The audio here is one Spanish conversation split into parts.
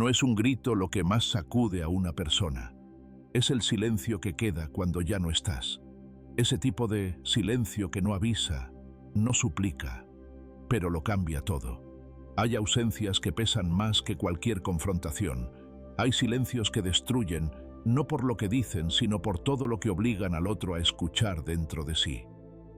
No es un grito lo que más sacude a una persona. Es el silencio que queda cuando ya no estás. Ese tipo de silencio que no avisa, no suplica, pero lo cambia todo. Hay ausencias que pesan más que cualquier confrontación. Hay silencios que destruyen, no por lo que dicen, sino por todo lo que obligan al otro a escuchar dentro de sí.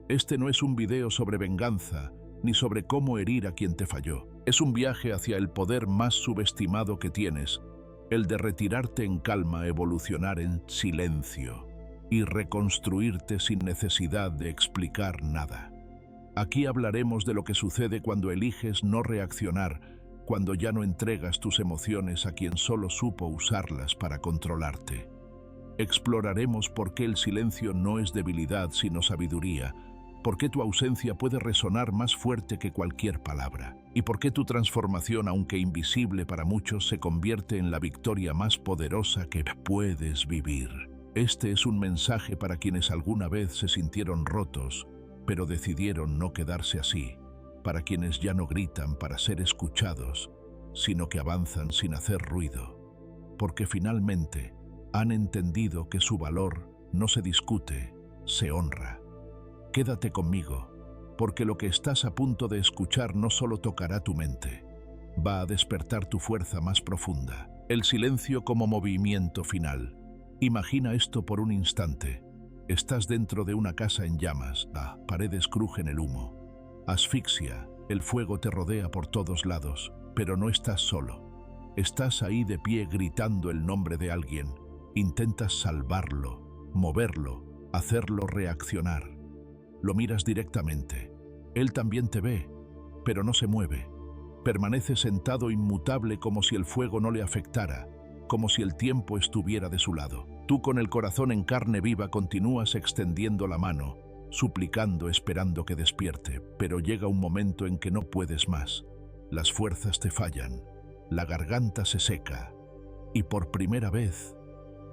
Este no es un video sobre venganza, ni sobre cómo herir a quien te falló. Es un viaje hacia el poder más subestimado que tienes, el de retirarte en calma, evolucionar en silencio y reconstruirte sin necesidad de explicar nada. Aquí hablaremos de lo que sucede cuando eliges no reaccionar, cuando ya no entregas tus emociones a quien solo supo usarlas para controlarte. Exploraremos por qué el silencio no es debilidad sino sabiduría, por qué tu ausencia puede resonar más fuerte que cualquier palabra, y por qué tu transformación, aunque invisible para muchos, se convierte en la victoria más poderosa que puedes vivir. Este es un mensaje para quienes alguna vez se sintieron rotos, pero decidieron no quedarse así, para quienes ya no gritan para ser escuchados, sino que avanzan sin hacer ruido, porque finalmente han entendido que su valor no se discute, se honra. Quédate conmigo, porque lo que estás a punto de escuchar no solo tocará tu mente, va a despertar tu fuerza más profunda. El silencio como movimiento final. Imagina esto por un instante. Estás dentro de una casa en llamas, las paredes crujen el humo. Asfixia, el fuego te rodea por todos lados, pero no estás solo. Estás ahí de pie gritando el nombre de alguien. Intentas salvarlo, moverlo, hacerlo reaccionar. Lo miras directamente. Él también te ve, pero no se mueve. Permanece sentado inmutable como si el fuego no le afectara, como si el tiempo estuviera de su lado. Tú con el corazón en carne viva continúas extendiendo la mano, suplicando, esperando que despierte, pero llega un momento en que no puedes más. Las fuerzas te fallan, la garganta se seca, y por primera vez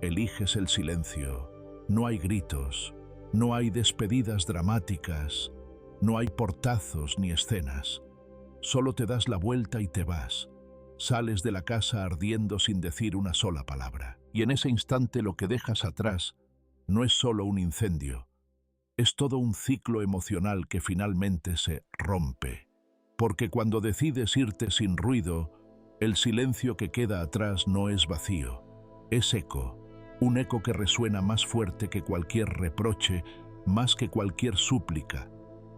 eliges el silencio. No hay gritos, no hay despedidas dramáticas, no hay portazos ni escenas. Solo te das la vuelta y te vas. Sales de la casa ardiendo sin decir una sola palabra. Y en ese instante lo que dejas atrás no es solo un incendio, es todo un ciclo emocional que finalmente se rompe. Porque cuando decides irte sin ruido, el silencio que queda atrás no es vacío, es eco. Un eco que resuena más fuerte que cualquier reproche, más que cualquier súplica,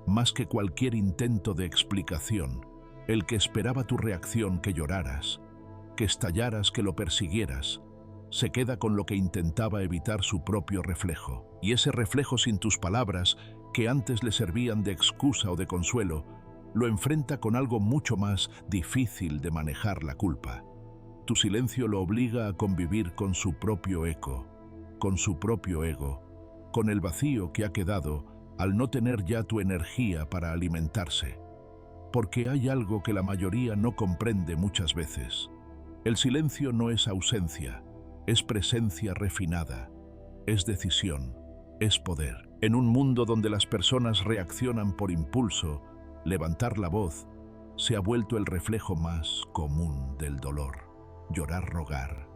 más que cualquier intento de explicación. El que esperaba tu reacción, que lloraras, que estallaras, que lo persiguieras, se queda con lo que intentaba evitar su propio reflejo. Y ese reflejo sin tus palabras, que antes le servían de excusa o de consuelo, lo enfrenta con algo mucho más difícil de manejar: la culpa. Tu silencio lo obliga a convivir con su propio eco, con su propio ego, con el vacío que ha quedado al no tener ya tu energía para alimentarse. Porque hay algo que la mayoría no comprende muchas veces. El silencio no es ausencia, es presencia refinada, es decisión, es poder. En un mundo donde las personas reaccionan por impulso, levantar la voz se ha vuelto el reflejo más común del dolor. Llorar, rogar,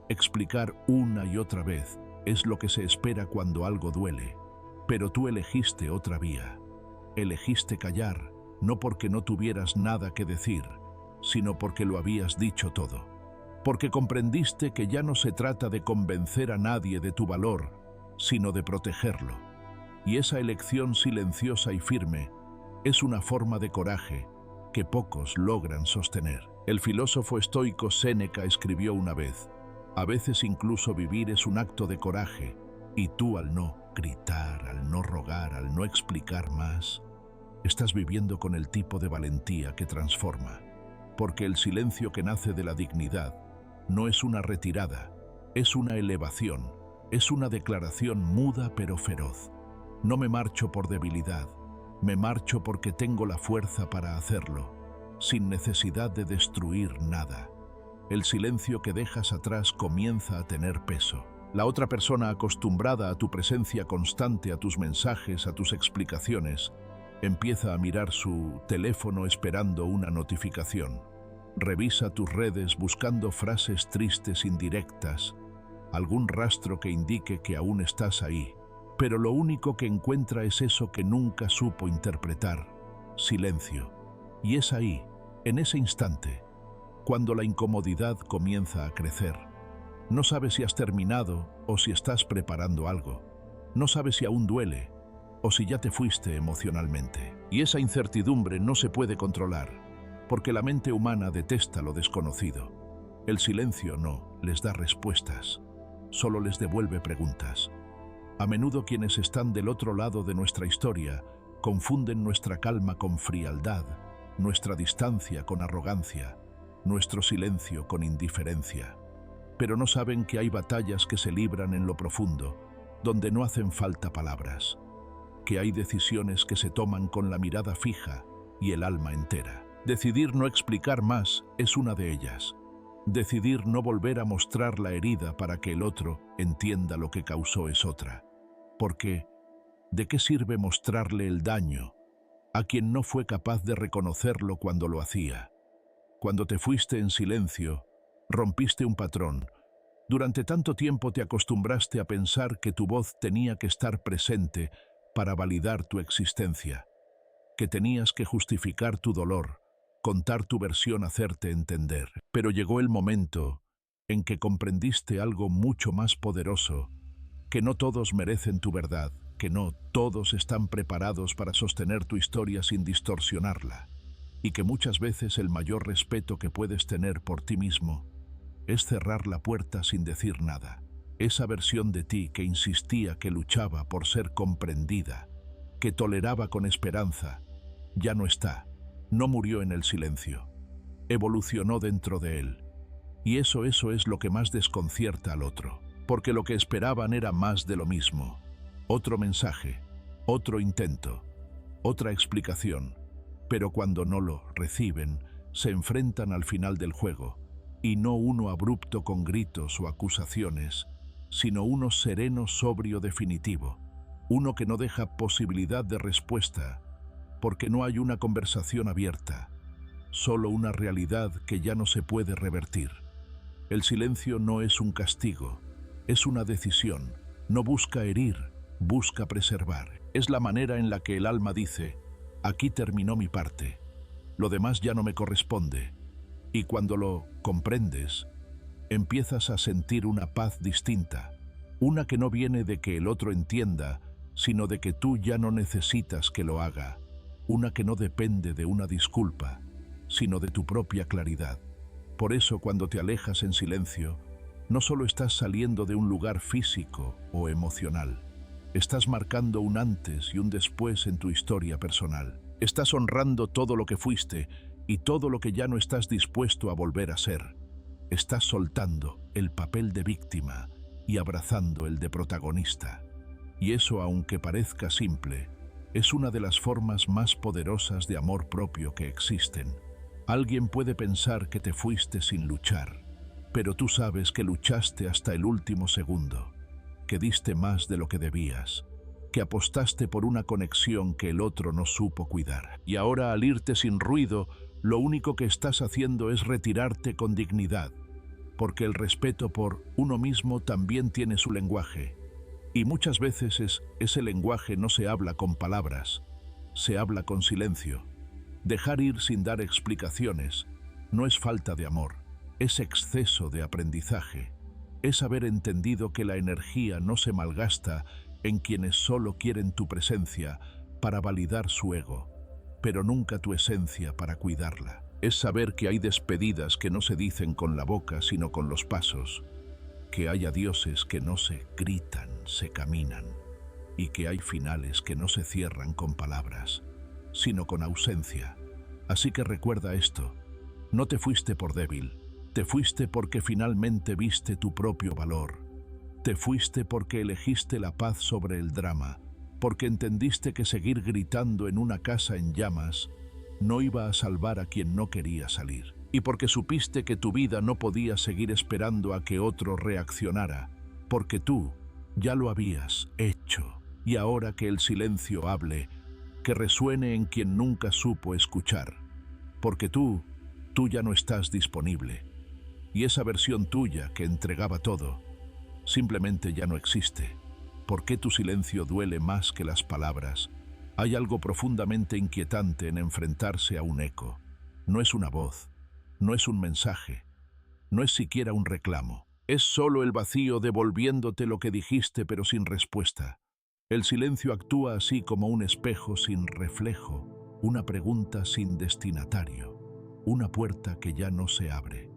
explicar una y otra vez es lo que se espera cuando algo duele. Pero tú elegiste otra vía. Elegiste callar, no porque no tuvieras nada que decir, sino porque lo habías dicho todo. Porque comprendiste que ya no se trata de convencer a nadie de tu valor, sino de protegerlo. Y esa elección silenciosa y firme es una forma de coraje que pocos logran sostener. El filósofo estoico Séneca escribió una vez: a veces incluso vivir es un acto de coraje, y tú, al no gritar, al no rogar, al no explicar más, estás viviendo con el tipo de valentía que transforma. Porque el silencio que nace de la dignidad no es una retirada, es una elevación, es una declaración muda pero feroz. No me marcho por debilidad, me marcho porque tengo la fuerza para hacerlo, sin necesidad de destruir nada. El silencio que dejas atrás comienza a tener peso. La otra persona, acostumbrada a tu presencia constante, a tus mensajes, a tus explicaciones, empieza a mirar su teléfono esperando una notificación. Revisa tus redes buscando frases tristes indirectas, algún rastro que indique que aún estás ahí, pero lo único que encuentra es eso que nunca supo interpretar: silencio. Y es ahí, en ese instante, cuando la incomodidad comienza a crecer. No sabes si has terminado o si estás preparando algo. No sabes si aún duele o si ya te fuiste emocionalmente. Y esa incertidumbre no se puede controlar, porque la mente humana detesta lo desconocido. El silencio no les da respuestas, solo les devuelve preguntas. A menudo quienes están del otro lado de nuestra historia confunden nuestra calma con frialdad, nuestra distancia con arrogancia, nuestro silencio con indiferencia. Pero no saben que hay batallas que se libran en lo profundo, donde no hacen falta palabras, que hay decisiones que se toman con la mirada fija y el alma entera. Decidir no explicar más es una de ellas. Decidir no volver a mostrar la herida para que el otro entienda lo que causó es otra. Porque, ¿de qué sirve mostrarle el daño a quien no fue capaz de reconocerlo cuando lo hacía? Cuando te fuiste en silencio, rompiste un patrón. Durante tanto tiempo te acostumbraste a pensar que tu voz tenía que estar presente para validar tu existencia, que tenías que justificar tu dolor, contar tu versión, hacerte entender. Pero llegó el momento en que comprendiste algo mucho más poderoso: que no todos merecen tu verdad, que no todos están preparados para sostener tu historia sin distorsionarla, y que muchas veces el mayor respeto que puedes tener por ti mismo es cerrar la puerta sin decir nada. Esa versión de ti que insistía, que luchaba por ser comprendida, que toleraba con esperanza, ya no está. No murió en el silencio, evolucionó dentro de él. Y eso es lo que más desconcierta al otro, porque lo que esperaban era más de lo mismo. Otro mensaje, otro intento, otra explicación. Pero cuando no lo reciben, se enfrentan al final del juego, y no uno abrupto con gritos o acusaciones, sino uno sereno, sobrio, definitivo, uno que no deja posibilidad de respuesta, porque no hay una conversación abierta, solo una realidad que ya no se puede revertir. El silencio no es un castigo, es una decisión. No busca herir, busca preservar. Es la manera en la que el alma dice: aquí terminó mi parte, lo demás ya no me corresponde. Y cuando lo comprendes, empiezas a sentir una paz distinta, una que no viene de que el otro entienda, sino de que tú ya no necesitas que lo haga, una que no depende de una disculpa, sino de tu propia claridad. Por eso, cuando te alejas en silencio, no solo estás saliendo de un lugar físico o emocional, estás marcando un antes y un después en tu historia personal. Estás honrando todo lo que fuiste y todo lo que ya no estás dispuesto a volver a ser. Estás soltando el papel de víctima y abrazando el de protagonista. Y eso, aunque parezca simple, es una de las formas más poderosas de amor propio que existen. Alguien puede pensar que te fuiste sin luchar, pero tú sabes que luchaste hasta el último segundo, que diste más de lo que debías, que apostaste por una conexión que el otro no supo cuidar. Y ahora, al irte sin ruido, lo único que estás haciendo es retirarte con dignidad, porque el respeto por uno mismo también tiene su lenguaje. Y muchas veces ese lenguaje no se habla con palabras, se habla con silencio. Dejar ir sin dar explicaciones no es falta de amor, es exceso de aprendizaje. Es haber entendido que la energía no se malgasta en quienes solo quieren tu presencia para validar su ego, pero nunca tu esencia para cuidarla. Es saber que hay despedidas que no se dicen con la boca, sino con los pasos, que hay adioses que no se gritan, se caminan, y que hay finales que no se cierran con palabras, sino con ausencia. Así que recuerda esto: no te fuiste por débil, te fuiste porque finalmente viste tu propio valor. Te fuiste porque elegiste la paz sobre el drama, porque entendiste que seguir gritando en una casa en llamas no iba a salvar a quien no quería salir, y porque supiste que tu vida no podía seguir esperando a que otro reaccionara, porque tú ya lo habías hecho. Y ahora que el silencio hable, que resuene en quien nunca supo escuchar, porque tú Tú ya no estás disponible. Y esa versión tuya que entregaba todo, simplemente ya no existe. ¿Por qué tu silencio duele más que las palabras? Hay algo profundamente inquietante en enfrentarse a un eco. No es una voz, no es un mensaje, no es siquiera un reclamo. Es solo el vacío devolviéndote lo que dijiste pero sin respuesta. El silencio actúa así como un espejo sin reflejo, una pregunta sin destinatario, una puerta que ya no se abre.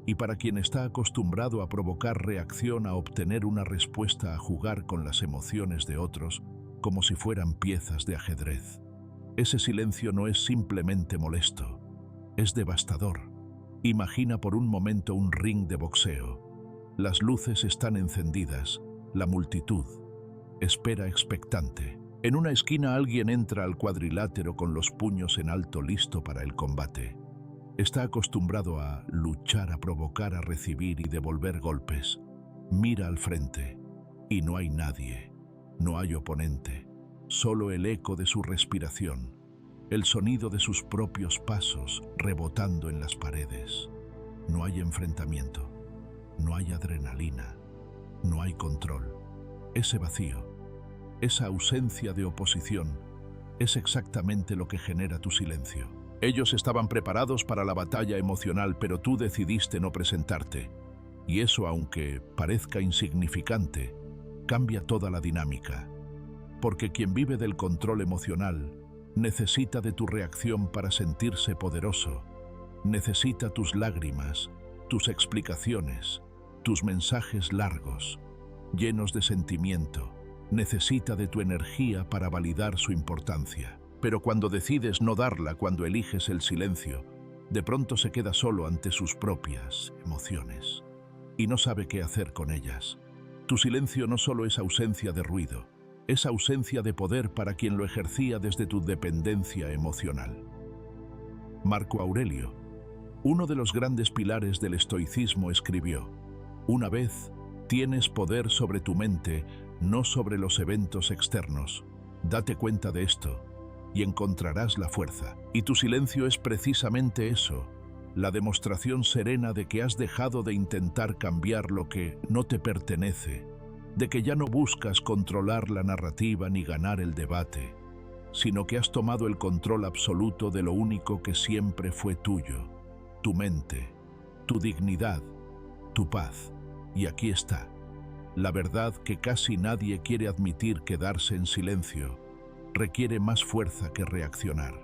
Y para quien está acostumbrado a provocar reacción, a obtener una respuesta, a jugar con las emociones de otros, como si fueran piezas de ajedrez, ese silencio no es simplemente molesto, es devastador. Imagina por un momento un ring de boxeo. Las luces están encendidas, la multitud espera expectante. En una esquina alguien entra al cuadrilátero con los puños en alto listo para el combate. Está acostumbrado a luchar, a provocar, a recibir y devolver golpes. Mira al frente y no hay nadie, no hay oponente, solo el eco de su respiración, el sonido de sus propios pasos rebotando en las paredes. No hay enfrentamiento, no hay adrenalina, no hay control. Ese vacío, esa ausencia de oposición, es exactamente lo que genera tu silencio. Ellos estaban preparados para la batalla emocional, pero tú decidiste no presentarte. Y eso, aunque parezca insignificante, cambia toda la dinámica. Porque quien vive del control emocional necesita de tu reacción para sentirse poderoso. Necesita tus lágrimas, tus explicaciones, tus mensajes largos, llenos de sentimiento. Necesita de tu energía para validar su importancia. Pero cuando decides no darla, cuando eliges el silencio, de pronto se queda solo ante sus propias emociones y no sabe qué hacer con ellas. Tu silencio no solo es ausencia de ruido, es ausencia de poder para quien lo ejercía desde tu dependencia emocional. Marco Aurelio, uno de los grandes pilares del estoicismo, escribió: una vez tienes poder sobre tu mente, no sobre los eventos externos. Date cuenta de esto y encontrarás la fuerza. Y tu silencio es precisamente eso, la demostración serena de que has dejado de intentar cambiar lo que no te pertenece, de que ya no buscas controlar la narrativa ni ganar el debate, sino que has tomado el control absoluto de lo único que siempre fue tuyo, tu mente, tu dignidad, tu paz. Y aquí está, la verdad que casi nadie quiere admitir: quedarse en silencio requiere más fuerza que reaccionar.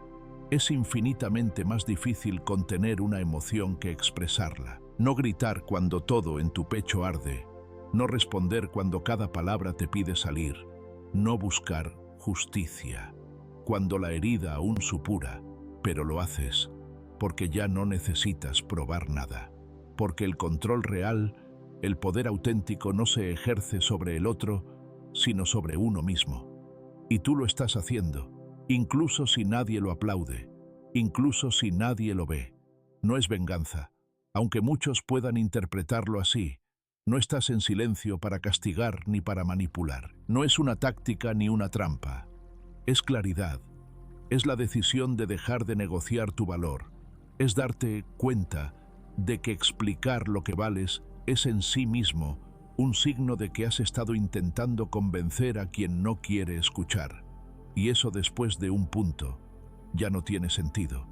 Es infinitamente más difícil contener una emoción que expresarla. No gritar cuando todo en tu pecho arde, no responder cuando cada palabra te pide salir, no buscar justicia cuando la herida aún supura, pero lo haces porque ya no necesitas probar nada, porque el control real, el poder auténtico, no se ejerce sobre el otro, sino sobre uno mismo. Y tú lo estás haciendo, incluso si nadie lo aplaude, incluso si nadie lo ve. No es venganza, aunque muchos puedan interpretarlo así. No estás en silencio para castigar ni para manipular. No es una táctica ni una trampa. Es claridad. Es la decisión de dejar de negociar tu valor. Es darte cuenta de que explicar lo que vales es en sí mismo un signo de que has estado intentando convencer a quien no quiere escuchar. Y eso, después de un punto, ya no tiene sentido,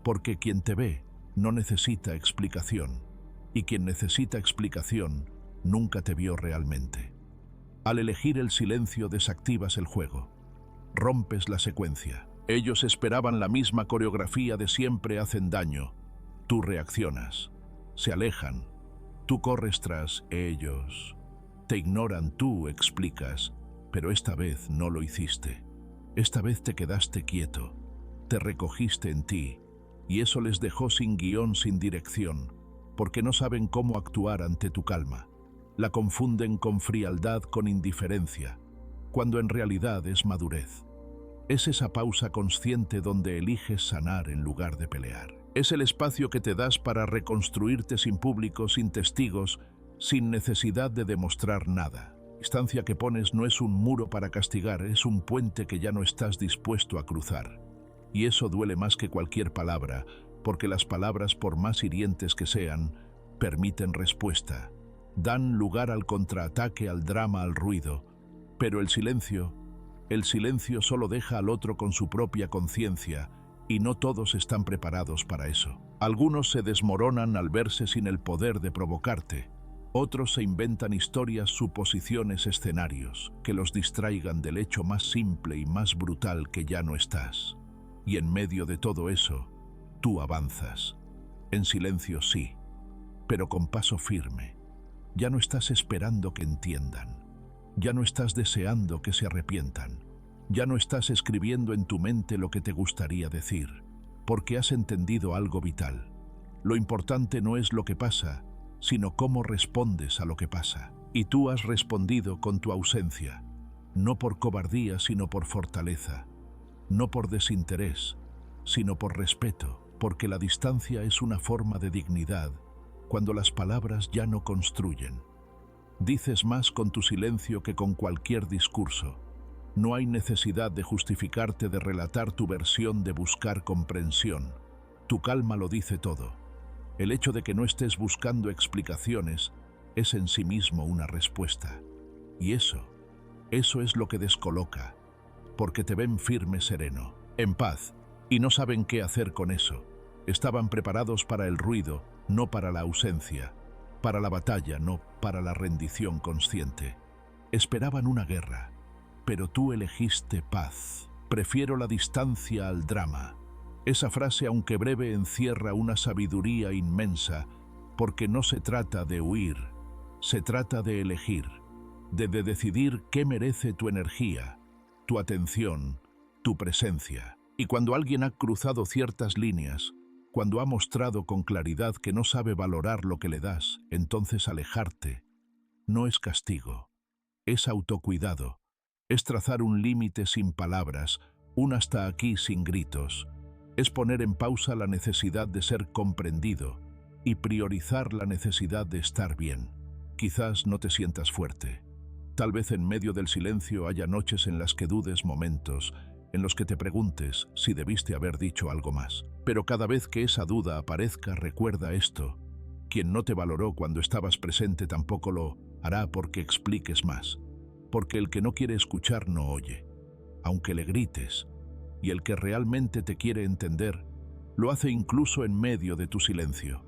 porque quien te ve no necesita explicación, y quien necesita explicación nunca te vio realmente. Al elegir el silencio desactivas el juego, rompes la secuencia. Ellos esperaban la misma coreografía de siempre, hacen daño, tú reaccionas, se alejan, tú corres tras ellos, te ignoran, tú explicas, pero esta vez no lo hiciste. Esta vez te quedaste quieto, te recogiste en ti, y eso les dejó sin guión, sin dirección, porque no saben cómo actuar ante tu calma. La confunden con frialdad, con indiferencia, cuando en realidad es madurez. Es esa pausa consciente donde eliges sanar en lugar de pelear. Es el espacio que te das para reconstruirte sin público, sin testigos, sin necesidad de demostrar nada. La distancia que pones no es un muro para castigar, es un puente que ya no estás dispuesto a cruzar. Y eso duele más que cualquier palabra, porque las palabras, por más hirientes que sean, permiten respuesta, dan lugar al contraataque, al drama, al ruido. Pero el silencio solo deja al otro con su propia conciencia, y no todos están preparados para eso. Algunos se desmoronan al verse sin el poder de provocarte. Otros se inventan historias, suposiciones, escenarios que los distraigan del hecho más simple y más brutal, que ya no estás. Y en medio de todo eso, tú avanzas. En silencio, sí, pero con paso firme. Ya no estás esperando que entiendan. Ya no estás deseando que se arrepientan. Ya no estás escribiendo en tu mente lo que te gustaría decir, porque has entendido algo vital. Lo importante no es lo que pasa, sino cómo respondes a lo que pasa. Y tú has respondido con tu ausencia, no por cobardía, sino por fortaleza, no por desinterés, sino por respeto, porque la distancia es una forma de dignidad cuando las palabras ya no construyen. Dices más con tu silencio que con cualquier discurso. No hay necesidad de justificarte, de relatar tu versión, de buscar comprensión. Tu calma lo dice todo. El hecho de que no estés buscando explicaciones es en sí mismo una respuesta. Y eso es lo que descoloca, porque te ven firme, sereno, en paz, y no saben qué hacer con eso. Estaban preparados para el ruido, no para la ausencia, para la batalla, no para la rendición consciente. Esperaban una guerra, pero tú elegiste paz. Prefiero la distancia al drama. Esa frase, aunque breve, encierra una sabiduría inmensa, porque no se trata de huir, se trata de elegir, de decidir qué merece tu energía, tu atención, tu presencia. Y cuando alguien ha cruzado ciertas líneas, cuando ha mostrado con claridad que no sabe valorar lo que le das, entonces alejarte no es castigo, es autocuidado, es trazar un límite sin palabras, un hasta aquí sin gritos, es poner en pausa la necesidad de ser comprendido y priorizar la necesidad de estar bien. Quizás no te sientas fuerte. Tal vez en medio del silencio haya noches en las que dudes, momentos en los que te preguntes si debiste haber dicho algo más. Pero cada vez que esa duda aparezca, recuerda esto: quien no te valoró cuando estabas presente tampoco lo hará porque expliques más. Porque el que no quiere escuchar no oye, aunque le grites, y el que realmente te quiere entender, lo hace incluso en medio de tu silencio.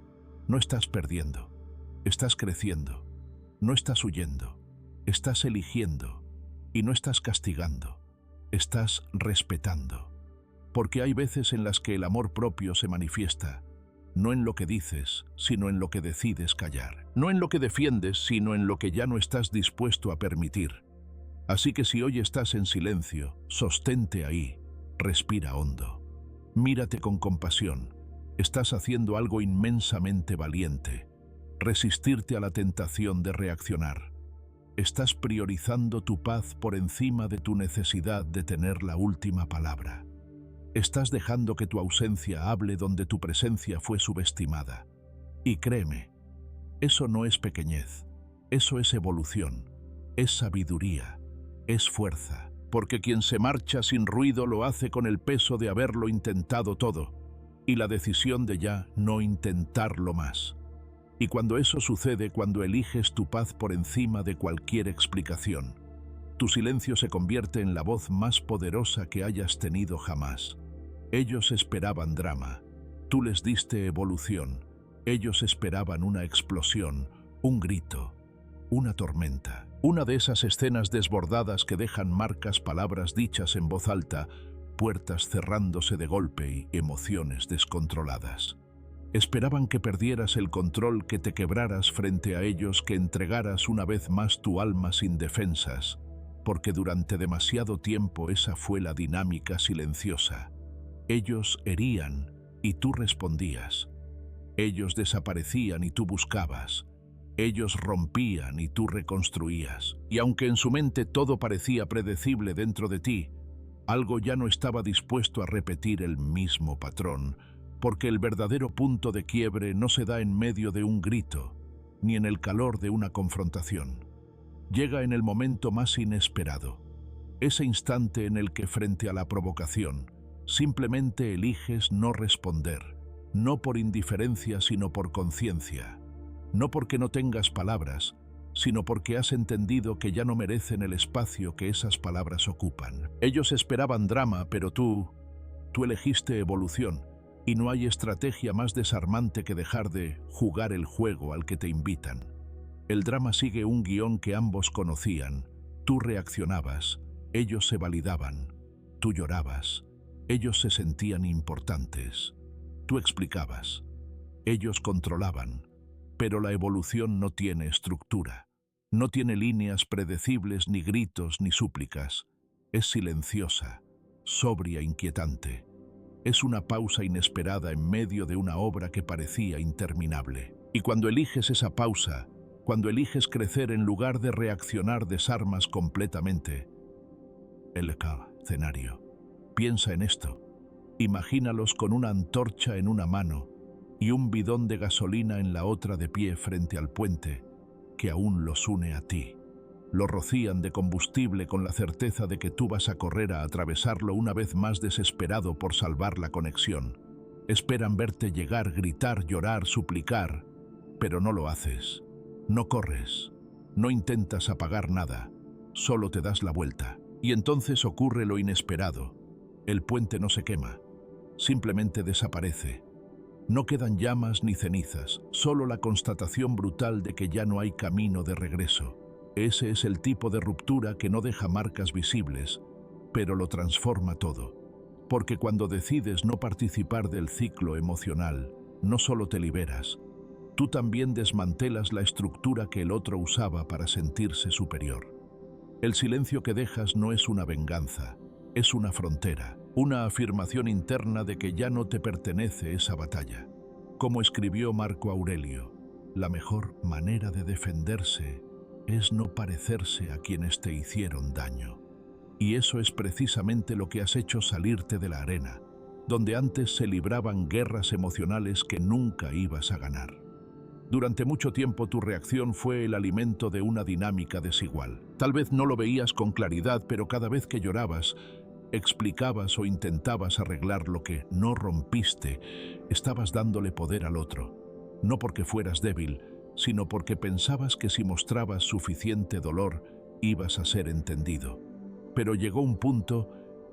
No estás perdiendo, estás creciendo, no estás huyendo, estás eligiendo, y no estás castigando, estás respetando. Porque hay veces en las que el amor propio se manifiesta, no en lo que dices, sino en lo que decides callar. No en lo que defiendes, sino en lo que ya no estás dispuesto a permitir. Así que si hoy estás en silencio, sostente ahí, respira hondo. Mírate con compasión. Estás haciendo algo inmensamente valiente. Resistirte a la tentación de reaccionar. Estás priorizando tu paz por encima de tu necesidad de tener la última palabra. Estás dejando que tu ausencia hable donde tu presencia fue subestimada. Y créeme, eso no es pequeñez, eso es evolución, es sabiduría, es fuerza, porque quien se marcha sin ruido lo hace con el peso de haberlo intentado todo y la decisión de ya no intentarlo más. Y cuando eso sucede, cuando eliges tu paz por encima de cualquier explicación, tu silencio se convierte en la voz más poderosa que hayas tenido jamás. Ellos esperaban drama, tú les diste evolución. Ellos esperaban una explosión, un grito, una tormenta. Una de esas escenas desbordadas que dejan marcas, palabras dichas en voz alta, puertas cerrándose de golpe y emociones descontroladas. Esperaban que perdieras el control, que te quebraras frente a ellos, que entregaras una vez más tu alma sin defensas, porque durante demasiado tiempo esa fue la dinámica silenciosa. Ellos herían y tú respondías. Ellos desaparecían y tú buscabas. Ellos rompían y tú reconstruías. Y aunque en su mente todo parecía predecible dentro de ti, algo ya no estaba dispuesto a repetir el mismo patrón, porque el verdadero punto de quiebre no se da en medio de un grito, ni en el calor de una confrontación. Llega en el momento más inesperado, ese instante en el que frente a la provocación, simplemente eliges no responder, no por indiferencia sino por conciencia, no porque no tengas palabras, sino porque has entendido que ya no merecen el espacio que esas palabras ocupan. Ellos esperaban drama, pero tú elegiste evolución, y no hay estrategia más desarmante que dejar de jugar el juego al que te invitan. El drama sigue un guión que ambos conocían. Tú reaccionabas, ellos se validaban, tú llorabas, ellos se sentían importantes, tú explicabas, ellos controlaban, pero la evolución no tiene estructura, no tiene líneas predecibles, ni gritos, ni súplicas. Es silenciosa, sobria, inquietante. Es una pausa inesperada en medio de una obra que parecía interminable. Y cuando eliges esa pausa, cuando eliges crecer en lugar de reaccionar, desarmas completamente el escenario. Piensa en esto. Imagínalos con una antorcha en una mano y un bidón de gasolina en la otra, de pie frente al puente que aún los une a ti. Lo rocían de combustible con la certeza de que tú vas a correr a atravesarlo, una vez más desesperado por salvar la conexión. Esperan verte llegar, gritar, llorar, suplicar, pero no lo haces. No corres, no intentas apagar nada, solo te das la vuelta. Y entonces ocurre lo inesperado. El puente no se quema, simplemente desaparece. No quedan llamas ni cenizas, solo la constatación brutal de que ya no hay camino de regreso. Ese es el tipo de ruptura que no deja marcas visibles, pero lo transforma todo. Porque cuando decides no participar del ciclo emocional, no solo te liberas, tú también desmantelas la estructura que el otro usaba para sentirse superior. El silencio que dejas no es una venganza, es una frontera, una afirmación interna de que ya no te pertenece esa batalla. Como escribió Marco Aurelio, la mejor manera de defenderse es no parecerse a quienes te hicieron daño. Y eso es precisamente lo que has hecho salirte de la arena, donde antes se libraban guerras emocionales que nunca ibas a ganar. Durante mucho tiempo tu reacción fue el alimento de una dinámica desigual. Tal vez no lo veías con claridad, pero cada vez que llorabas, explicabas o intentabas arreglar lo que no rompiste, estabas dándole poder al otro. No porque fueras débil, sino porque pensabas que si mostrabas suficiente dolor, ibas a ser entendido. Pero llegó un punto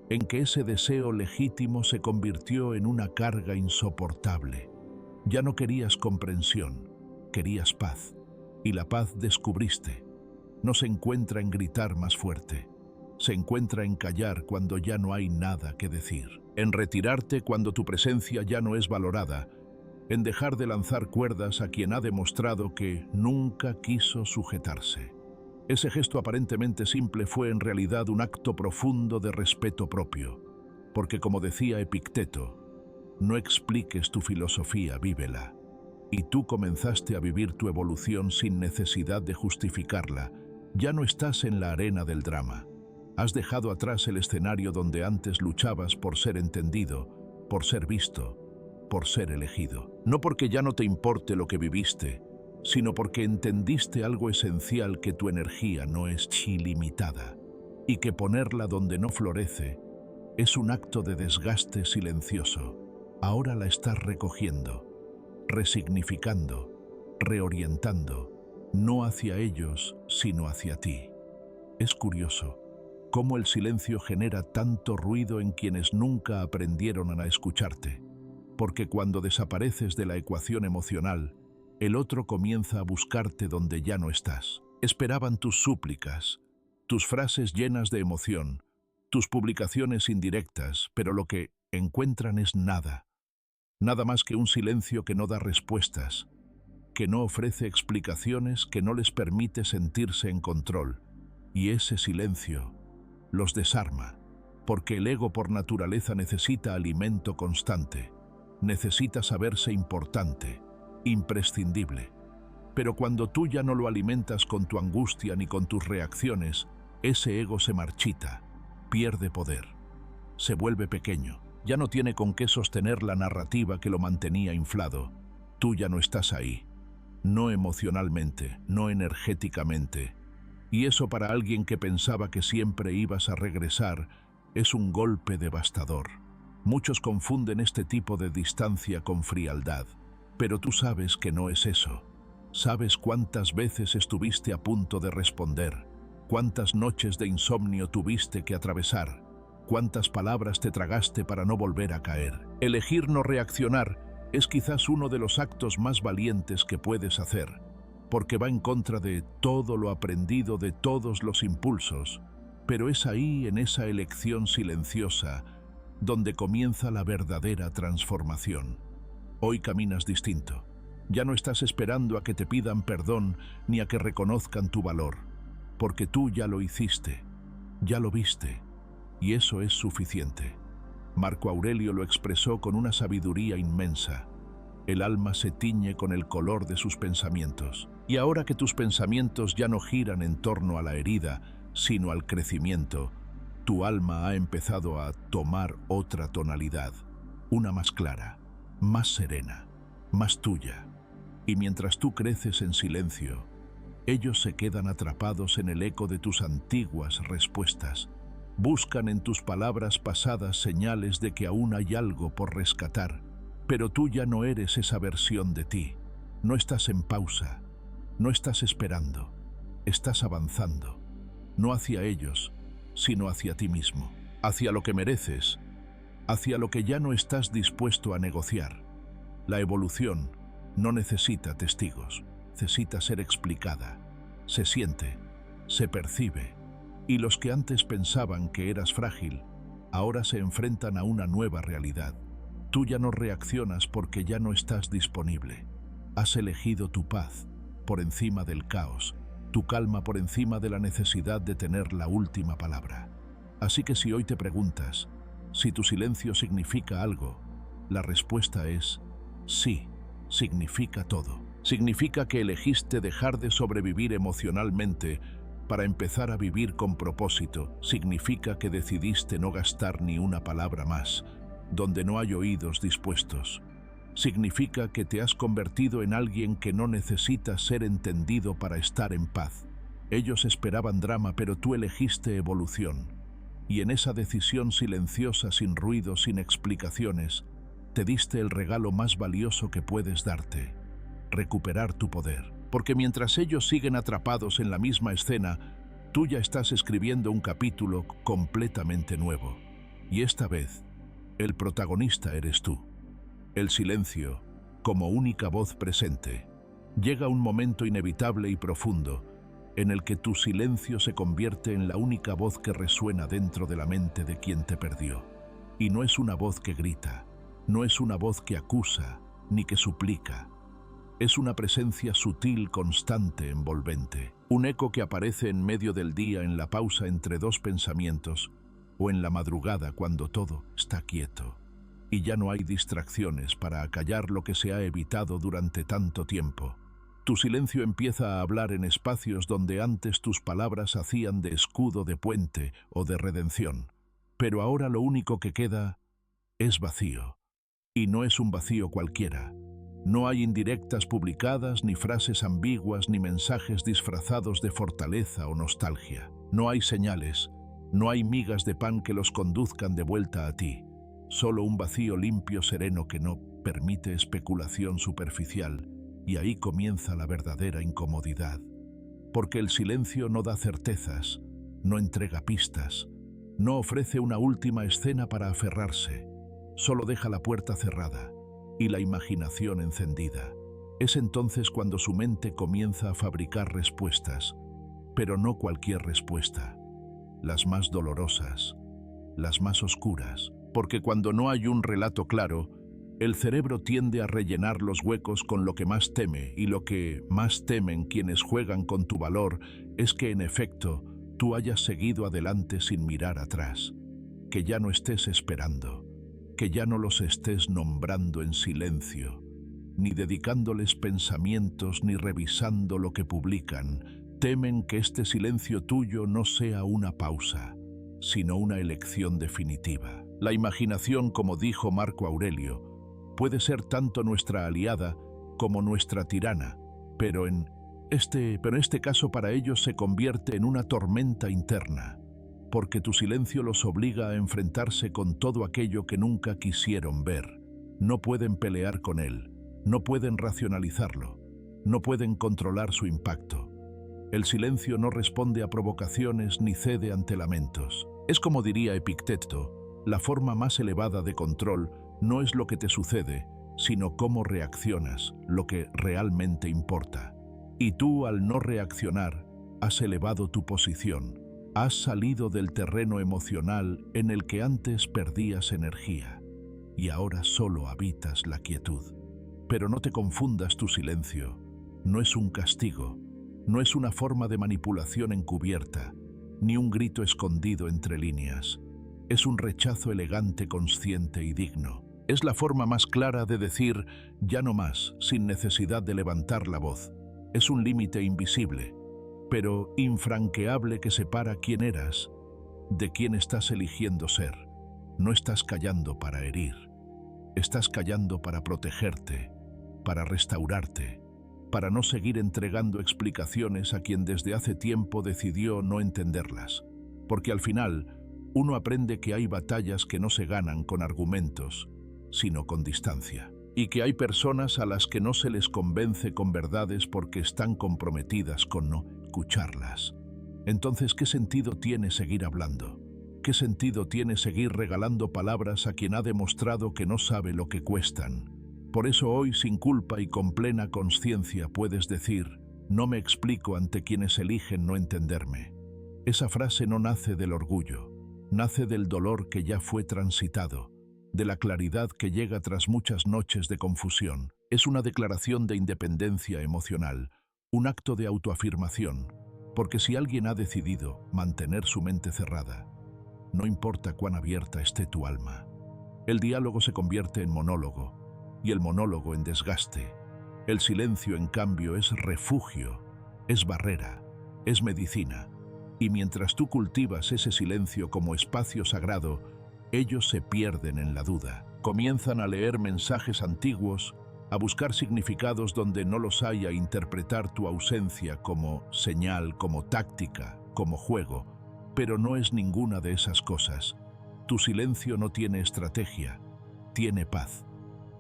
en que ese deseo legítimo se convirtió en una carga insoportable. Ya no querías comprensión, querías paz. Y la paz, descubriste, no se encuentra en gritar más fuerte. Se encuentra en callar cuando ya no hay nada que decir, en retirarte cuando tu presencia ya no es valorada, en dejar de lanzar cuerdas a quien ha demostrado que nunca quiso sujetarse. Ese gesto aparentemente simple fue en realidad un acto profundo de respeto propio, porque como decía Epicteto, no expliques tu filosofía, vívela. Y tú comenzaste a vivir tu evolución sin necesidad de justificarla. Ya no estás en la arena del drama. Has dejado atrás el escenario donde antes luchabas por ser entendido, por ser visto, por ser elegido. No porque ya no te importe lo que viviste, sino porque entendiste algo esencial, que tu energía no es ilimitada y que ponerla donde no florece es un acto de desgaste silencioso. Ahora la estás recogiendo, resignificando, reorientando, no hacia ellos, sino hacia ti. Es curioso cómo el silencio genera tanto ruido en quienes nunca aprendieron a escucharte, porque cuando desapareces de la ecuación emocional, el otro comienza a buscarte donde ya no estás. Esperaban tus súplicas, tus frases llenas de emoción, tus publicaciones indirectas, pero lo que encuentran es nada. Nada más que un silencio que no da respuestas, que no ofrece explicaciones, que no les permite sentirse en control. Y ese silencio los desarma, porque el ego por naturaleza necesita alimento constante, necesita saberse importante, imprescindible. Pero cuando tú ya no lo alimentas con tu angustia ni con tus reacciones, ese ego se marchita, pierde poder, se vuelve pequeño, ya no tiene con qué sostener la narrativa que lo mantenía inflado. Tú ya no estás ahí, no emocionalmente, no energéticamente. Y eso, para alguien que pensaba que siempre ibas a regresar, es un golpe devastador. Muchos confunden este tipo de distancia con frialdad, pero tú sabes que no es eso. Sabes cuántas veces estuviste a punto de responder, cuántas noches de insomnio tuviste que atravesar, cuántas palabras te tragaste para no volver a caer. Elegir no reaccionar es quizás uno de los actos más valientes que puedes hacer, porque va en contra de todo lo aprendido, de todos los impulsos, pero es ahí, en esa elección silenciosa, donde comienza la verdadera transformación. Hoy caminas distinto. Ya no estás esperando a que te pidan perdón ni a que reconozcan tu valor, porque tú ya lo hiciste, ya lo viste, y eso es suficiente. Marco Aurelio lo expresó con una sabiduría inmensa. El alma se tiñe con el color de sus pensamientos. Y ahora que tus pensamientos ya no giran en torno a la herida, sino al crecimiento, tu alma ha empezado a tomar otra tonalidad, una más clara, más serena, más tuya. Y mientras tú creces en silencio, ellos se quedan atrapados en el eco de tus antiguas respuestas. Buscan en tus palabras pasadas señales de que aún hay algo por rescatar, pero tú ya no eres esa versión de ti. No estás en pausa, no estás esperando, estás avanzando, no hacia ellos, sino hacia ti mismo, hacia lo que mereces, hacia lo que ya no estás dispuesto a negociar. La evolución no necesita testigos, necesita ser explicada. Se siente, se percibe, y los que antes pensaban que eras frágil, ahora se enfrentan a una nueva realidad. Tú ya no reaccionas porque ya no estás disponible. Has elegido tu paz por encima del caos, tu calma por encima de la necesidad de tener la última palabra. Así que si hoy te preguntas si tu silencio significa algo, la respuesta es sí, significa todo. Significa que elegiste dejar de sobrevivir emocionalmente para empezar a vivir con propósito. Significa que decidiste no gastar ni una palabra más donde no hay oídos dispuestos. Significa que te has convertido en alguien que no necesita ser entendido para estar en paz. Ellos esperaban drama, pero tú elegiste evolución. Y en esa decisión silenciosa, sin ruido, sin explicaciones, te diste el regalo más valioso que puedes darte: recuperar tu poder. Porque mientras ellos siguen atrapados en la misma escena, tú ya estás escribiendo un capítulo completamente nuevo. Y esta vez, el protagonista eres tú. El silencio, como única voz presente. Llega un momento inevitable y profundo, en el que tu silencio se convierte en la única voz que resuena dentro de la mente de quien te perdió. Y no es una voz que grita, no es una voz que acusa, ni que suplica. Es una presencia sutil, constante, envolvente. Un eco que aparece en medio del día, en la pausa entre dos pensamientos, o en la madrugada cuando todo está quieto y ya no hay distracciones para acallar lo que se ha evitado durante tanto tiempo. Tu silencio empieza a hablar en espacios donde antes tus palabras hacían de escudo, de puente o de redención. Pero ahora lo único que queda es vacío. Y no es un vacío cualquiera. No hay indirectas publicadas, ni frases ambiguas, ni mensajes disfrazados de fortaleza o nostalgia. No hay señales, no hay migas de pan que los conduzcan de vuelta a ti. Solo un vacío limpio, sereno, que no permite especulación superficial, y ahí comienza la verdadera incomodidad. Porque el silencio no da certezas, no entrega pistas, no ofrece una última escena para aferrarse, solo deja la puerta cerrada y la imaginación encendida. Es entonces cuando su mente comienza a fabricar respuestas, pero no cualquier respuesta, las más dolorosas, las más oscuras. Porque cuando no hay un relato claro, el cerebro tiende a rellenar los huecos con lo que más teme, y lo que más temen quienes juegan con tu valor es que, en efecto, tú hayas seguido adelante sin mirar atrás, que ya no estés esperando, que ya no los estés nombrando en silencio, ni dedicándoles pensamientos, ni revisando lo que publican. Temen que este silencio tuyo no sea una pausa, sino una elección definitiva. La imaginación, como dijo Marco Aurelio, puede ser tanto nuestra aliada como nuestra tirana, pero en este caso para ellos se convierte en una tormenta interna. porque tu silencio los obliga a enfrentarse con todo aquello que nunca quisieron ver. No pueden pelear con él, no pueden racionalizarlo, no pueden controlar su impacto. El silencio no responde a provocaciones ni cede ante lamentos. Es como diría Epicteto, la forma más elevada de control no es lo que te sucede, sino cómo reaccionas, lo que realmente importa. Y tú, al no reaccionar, has elevado tu posición. Has salido del terreno emocional en el que antes perdías energía, y ahora solo habitas la quietud. Pero no te confundas, tu silencio no es un castigo, no es una forma de manipulación encubierta, ni un grito escondido entre líneas. Es un rechazo elegante, consciente y digno. Es la forma más clara de decir ya no más, sin necesidad de levantar la voz. Es un límite invisible, pero infranqueable, que separa quién eras de quién estás eligiendo ser. No estás callando para herir, estás callando para protegerte, para restaurarte, para no seguir entregando explicaciones a quien desde hace tiempo decidió no entenderlas. Porque al final, uno aprende que hay batallas que no se ganan con argumentos, sino con distancia. Y que hay personas a las que no se les convence con verdades porque están comprometidas con no escucharlas. Entonces, ¿qué sentido tiene seguir hablando? ¿Qué sentido tiene seguir regalando palabras a quien ha demostrado que no sabe lo que cuestan? Por eso hoy, sin culpa y con plena conciencia, puedes decir: no me explico ante quienes eligen no entenderme. Esa frase no nace del orgullo, nace del dolor que ya fue transitado, de la claridad que llega tras muchas noches de confusión. Es una declaración de independencia emocional, un acto de autoafirmación, porque si alguien ha decidido mantener su mente cerrada, no importa cuán abierta esté tu alma, el diálogo se convierte en monólogo, y el monólogo en desgaste. El silencio, en cambio, es refugio, es barrera, es medicina, y mientras tú cultivas ese silencio como espacio sagrado, ellos se pierden en la duda, comienzan a leer mensajes antiguos, a buscar significados donde no los hay, a interpretar tu ausencia como señal, como táctica, como juego, pero no es ninguna de esas cosas. Tu silencio no tiene estrategia, tiene paz.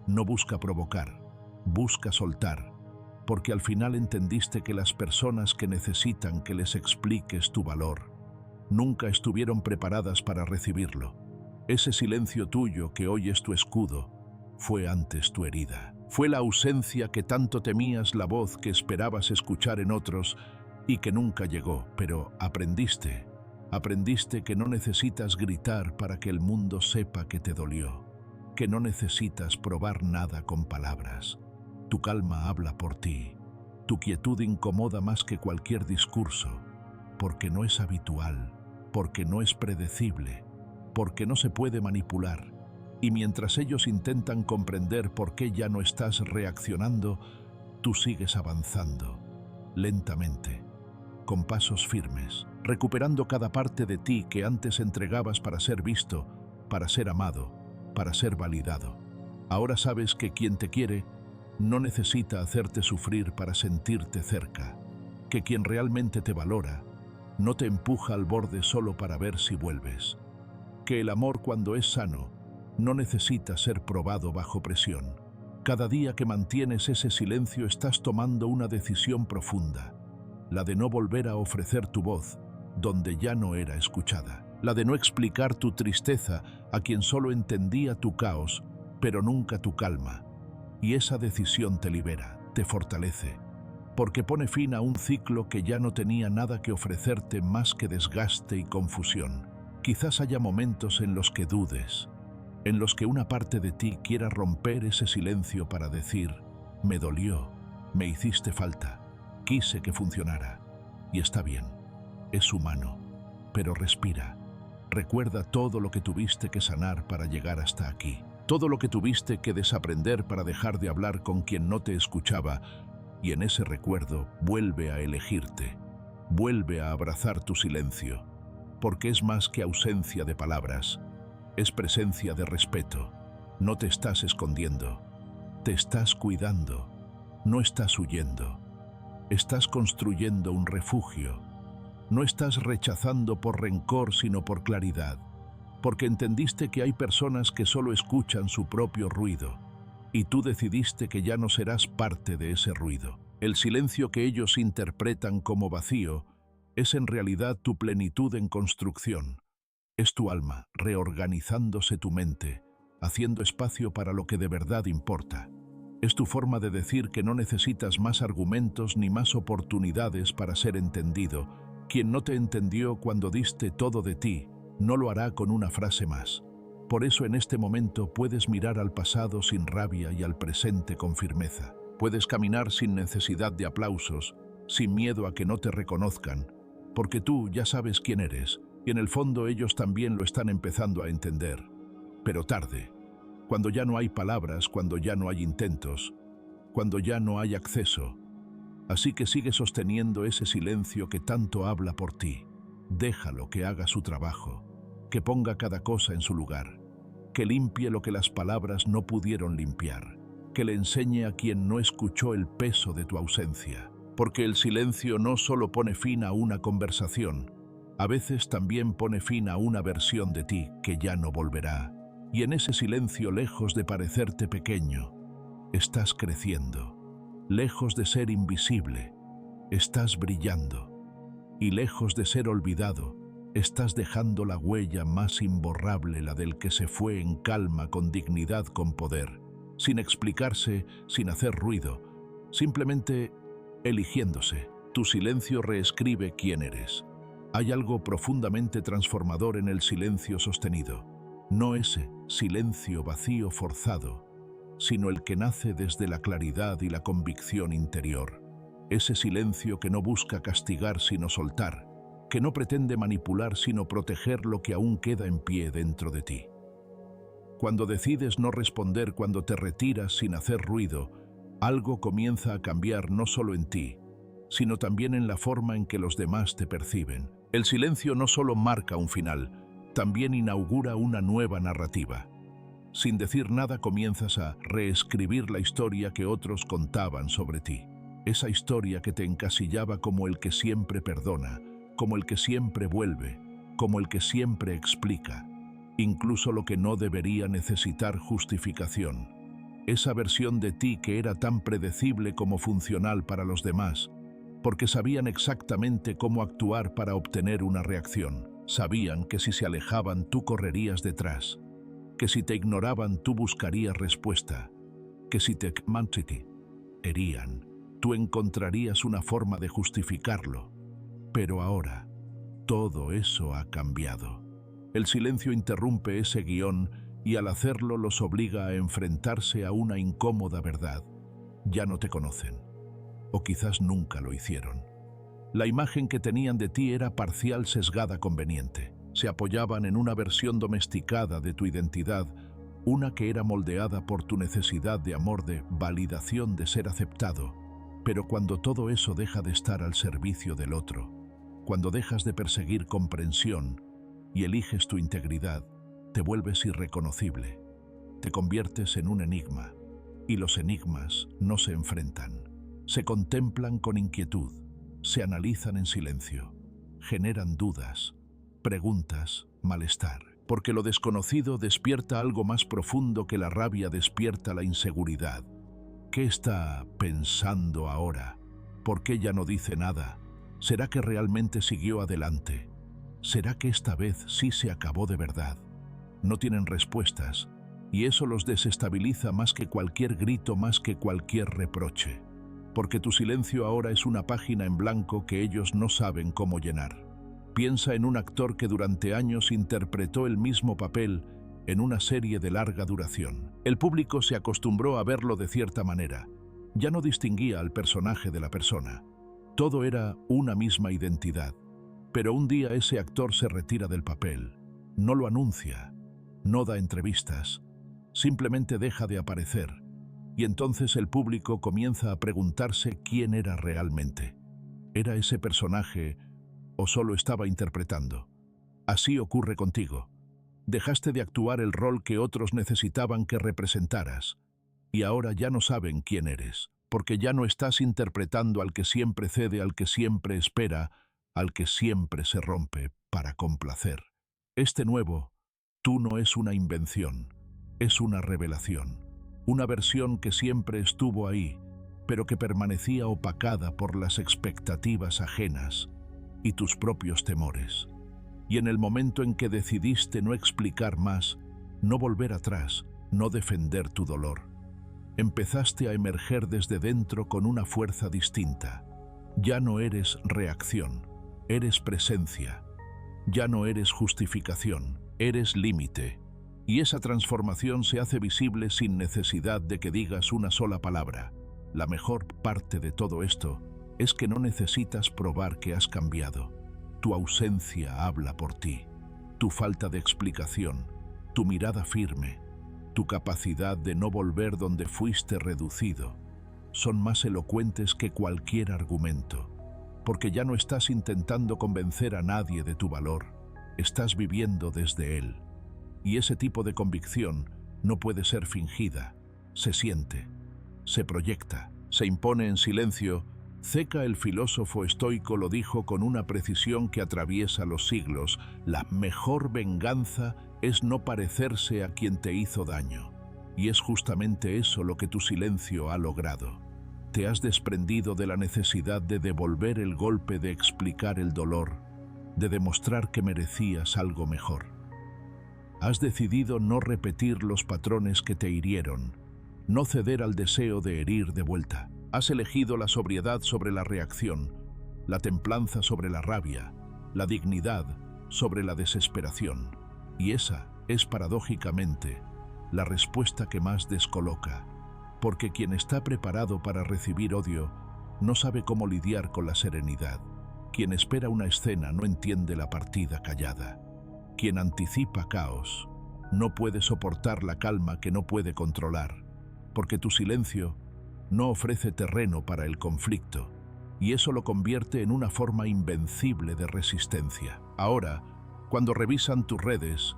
No busca provocar, busca soltar, porque al final entendiste que las personas que necesitan que les expliques tu valor nunca estuvieron preparadas para recibirlo. Ese silencio tuyo, que hoy es tu escudo, fue antes tu herida. Fue la ausencia que tanto temías, la voz que esperabas escuchar en otros y que nunca llegó, pero aprendiste que no necesitas gritar para que el mundo sepa que te dolió, que no necesitas probar nada con palabras. Tu calma habla por ti, tu quietud incomoda más que cualquier discurso, porque no es habitual, porque no es predecible, porque no se puede manipular. Y mientras ellos intentan comprender por qué ya no estás reaccionando, tú sigues avanzando, lentamente, con pasos firmes, recuperando cada parte de ti que antes entregabas para ser visto, para ser amado, para ser validado. Ahora sabes que quien te quiere no necesita hacerte sufrir para sentirte cerca, que quien realmente te valora no te empuja al borde solo para ver si vuelves, que el amor, cuando es sano, no necesita ser probado bajo presión. Cada día que mantienes ese silencio estás tomando una decisión profunda, la de no volver a ofrecer tu voz donde ya no era escuchada, la de no explicar tu tristeza a quien solo entendía tu caos, pero nunca tu calma. Y esa decisión te libera, te fortalece, porque pone fin a un ciclo que ya no tenía nada que ofrecerte más que desgaste y confusión. Quizás haya momentos en los que dudes, en los que una parte de ti quiera romper ese silencio para decir: me dolió, me hiciste falta, quise que funcionara. Y está bien, es humano, pero respira. Recuerda todo lo que tuviste que sanar para llegar hasta aquí, todo lo que tuviste que desaprender para dejar de hablar con quien no te escuchaba, y en ese recuerdo vuelve a elegirte, vuelve a abrazar tu silencio, porque es más que ausencia de palabras, es presencia de respeto. No te estás escondiendo, te estás cuidando, no estás huyendo, estás construyendo un refugio. No estás rechazando por rencor, sino por claridad, porque entendiste que hay personas que solo escuchan su propio ruido, y tú decidiste que ya no serás parte de ese ruido. El silencio que ellos interpretan como vacío es en realidad tu plenitud en construcción. Es tu alma reorganizándose tu mente, haciendo espacio para lo que de verdad importa. Es tu forma de decir que no necesitas más argumentos ni más oportunidades para ser entendido. Quien no te entendió cuando diste todo de ti, no lo hará con una frase más. Por eso en este momento puedes mirar al pasado sin rabia y al presente con firmeza. Puedes caminar sin necesidad de aplausos, sin miedo a que no te reconozcan, porque tú ya sabes quién eres, y en el fondo ellos también lo están empezando a entender. Pero tarde, cuando ya no hay palabras, cuando ya no hay intentos, cuando ya no hay acceso. Así que sigue sosteniendo ese silencio que tanto habla por ti. Déjalo que haga su trabajo, que ponga cada cosa en su lugar, que limpie lo que las palabras no pudieron limpiar, que le enseñe a quien no escuchó el peso de tu ausencia. Porque el silencio no solo pone fin a una conversación, a veces también pone fin a una versión de ti que ya no volverá. Y en ese silencio, lejos de parecerte pequeño, estás creciendo. Lejos de ser invisible, estás brillando. Y lejos de ser olvidado, estás dejando la huella más imborrable, la del que se fue en calma, con dignidad, con poder, sin explicarse, sin hacer ruido, simplemente eligiéndose. Tu silencio reescribe quién eres. Hay algo profundamente transformador en el silencio sostenido. No ese silencio vacío forzado, sino el que nace desde la claridad y la convicción interior. Ese silencio que no busca castigar sino soltar, que no pretende manipular sino proteger lo que aún queda en pie dentro de ti. Cuando decides no responder, cuando te retiras sin hacer ruido, algo comienza a cambiar no solo en ti, sino también en la forma en que los demás te perciben. El silencio no solo marca un final, también inaugura una nueva narrativa. Sin decir nada comienzas a reescribir la historia que otros contaban sobre ti. Esa historia que te encasillaba como el que siempre perdona, como el que siempre vuelve, como el que siempre explica, incluso lo que no debería necesitar justificación. Esa versión de ti que era tan predecible como funcional para los demás, porque sabían exactamente cómo actuar para obtener una reacción. Sabían que si se alejaban tú correrías detrás, que si te ignoraban tú buscarías respuesta, que si te herían, tú encontrarías una forma de justificarlo. Pero ahora, todo eso ha cambiado. El silencio interrumpe ese guión y al hacerlo los obliga a enfrentarse a una incómoda verdad. Ya no te conocen, o quizás nunca lo hicieron. La imagen que tenían de ti era parcial, sesgada, conveniente. Se apoyaban en una versión domesticada de tu identidad, una que era moldeada por tu necesidad de amor, de validación, de ser aceptado. Pero cuando todo eso deja de estar al servicio del otro, cuando dejas de perseguir comprensión y eliges tu integridad, te vuelves irreconocible. Te conviertes en un enigma, y los enigmas no se enfrentan. Se contemplan con inquietud, se analizan en silencio, generan dudas, preguntas, malestar. Porque lo desconocido despierta algo más profundo que la rabia despierta la inseguridad. ¿Qué está pensando ahora? ¿Por qué ya no dice nada? ¿Será que realmente siguió adelante? ¿Será que esta vez sí se acabó de verdad? No tienen respuestas, y eso los desestabiliza más que cualquier grito, más que cualquier reproche. Porque tu silencio ahora es una página en blanco que ellos no saben cómo llenar. Piensa en un actor que durante años interpretó el mismo papel en una serie de larga duración. El público se acostumbró a verlo de cierta manera. Ya no distinguía al personaje de la persona. Todo era una misma identidad. Pero un día ese actor se retira del papel. No lo anuncia, no da entrevistas, simplemente deja de aparecer. Y entonces el público comienza a preguntarse quién era realmente. ¿Era ese personaje o solo estaba interpretando? Así ocurre contigo. Dejaste de actuar el rol que otros necesitaban que representaras, y ahora ya no saben quién eres, porque ya no estás interpretando al que siempre cede, al que siempre espera, al que siempre se rompe para complacer. Este nuevo tú no es una invención, es una revelación, una versión que siempre estuvo ahí, pero que permanecía opacada por las expectativas ajenas y tus propios temores. Y en el momento en que decidiste no explicar más, no volver atrás, no defender tu dolor, empezaste a emerger desde dentro con una fuerza distinta. Ya no eres reacción, eres presencia. Ya no eres justificación, eres límite. Y esa transformación se hace visible sin necesidad de que digas una sola palabra. La mejor parte de todo esto es que no necesitas probar que has cambiado. Tu ausencia habla por ti. Tu falta de explicación, tu mirada firme, tu capacidad de no volver donde fuiste reducido, son más elocuentes que cualquier argumento, porque ya no estás intentando convencer a nadie de tu valor, estás viviendo desde él. Y ese tipo de convicción no puede ser fingida, se siente, se proyecta, se impone en silencio. Séneca, el filósofo estoico, lo dijo con una precisión que atraviesa los siglos: la mejor venganza es no parecerse a quien te hizo daño. Y es justamente eso lo que tu silencio ha logrado. Te has desprendido de la necesidad de devolver el golpe, de explicar el dolor, de demostrar que merecías algo mejor. Has decidido no repetir los patrones que te hirieron, no ceder al deseo de herir de vuelta. Has elegido la sobriedad sobre la reacción, la templanza sobre la rabia, la dignidad sobre la desesperación. Y esa es, paradójicamente, la respuesta que más descoloca, porque quien está preparado para recibir odio no sabe cómo lidiar con la serenidad. Quien espera una escena no entiende la partida callada. Quien anticipa caos no puede soportar la calma que no puede controlar, porque tu silencio no ofrece terreno para el conflicto, y eso lo convierte en una forma invencible de resistencia. Ahora, cuando revisan tus redes,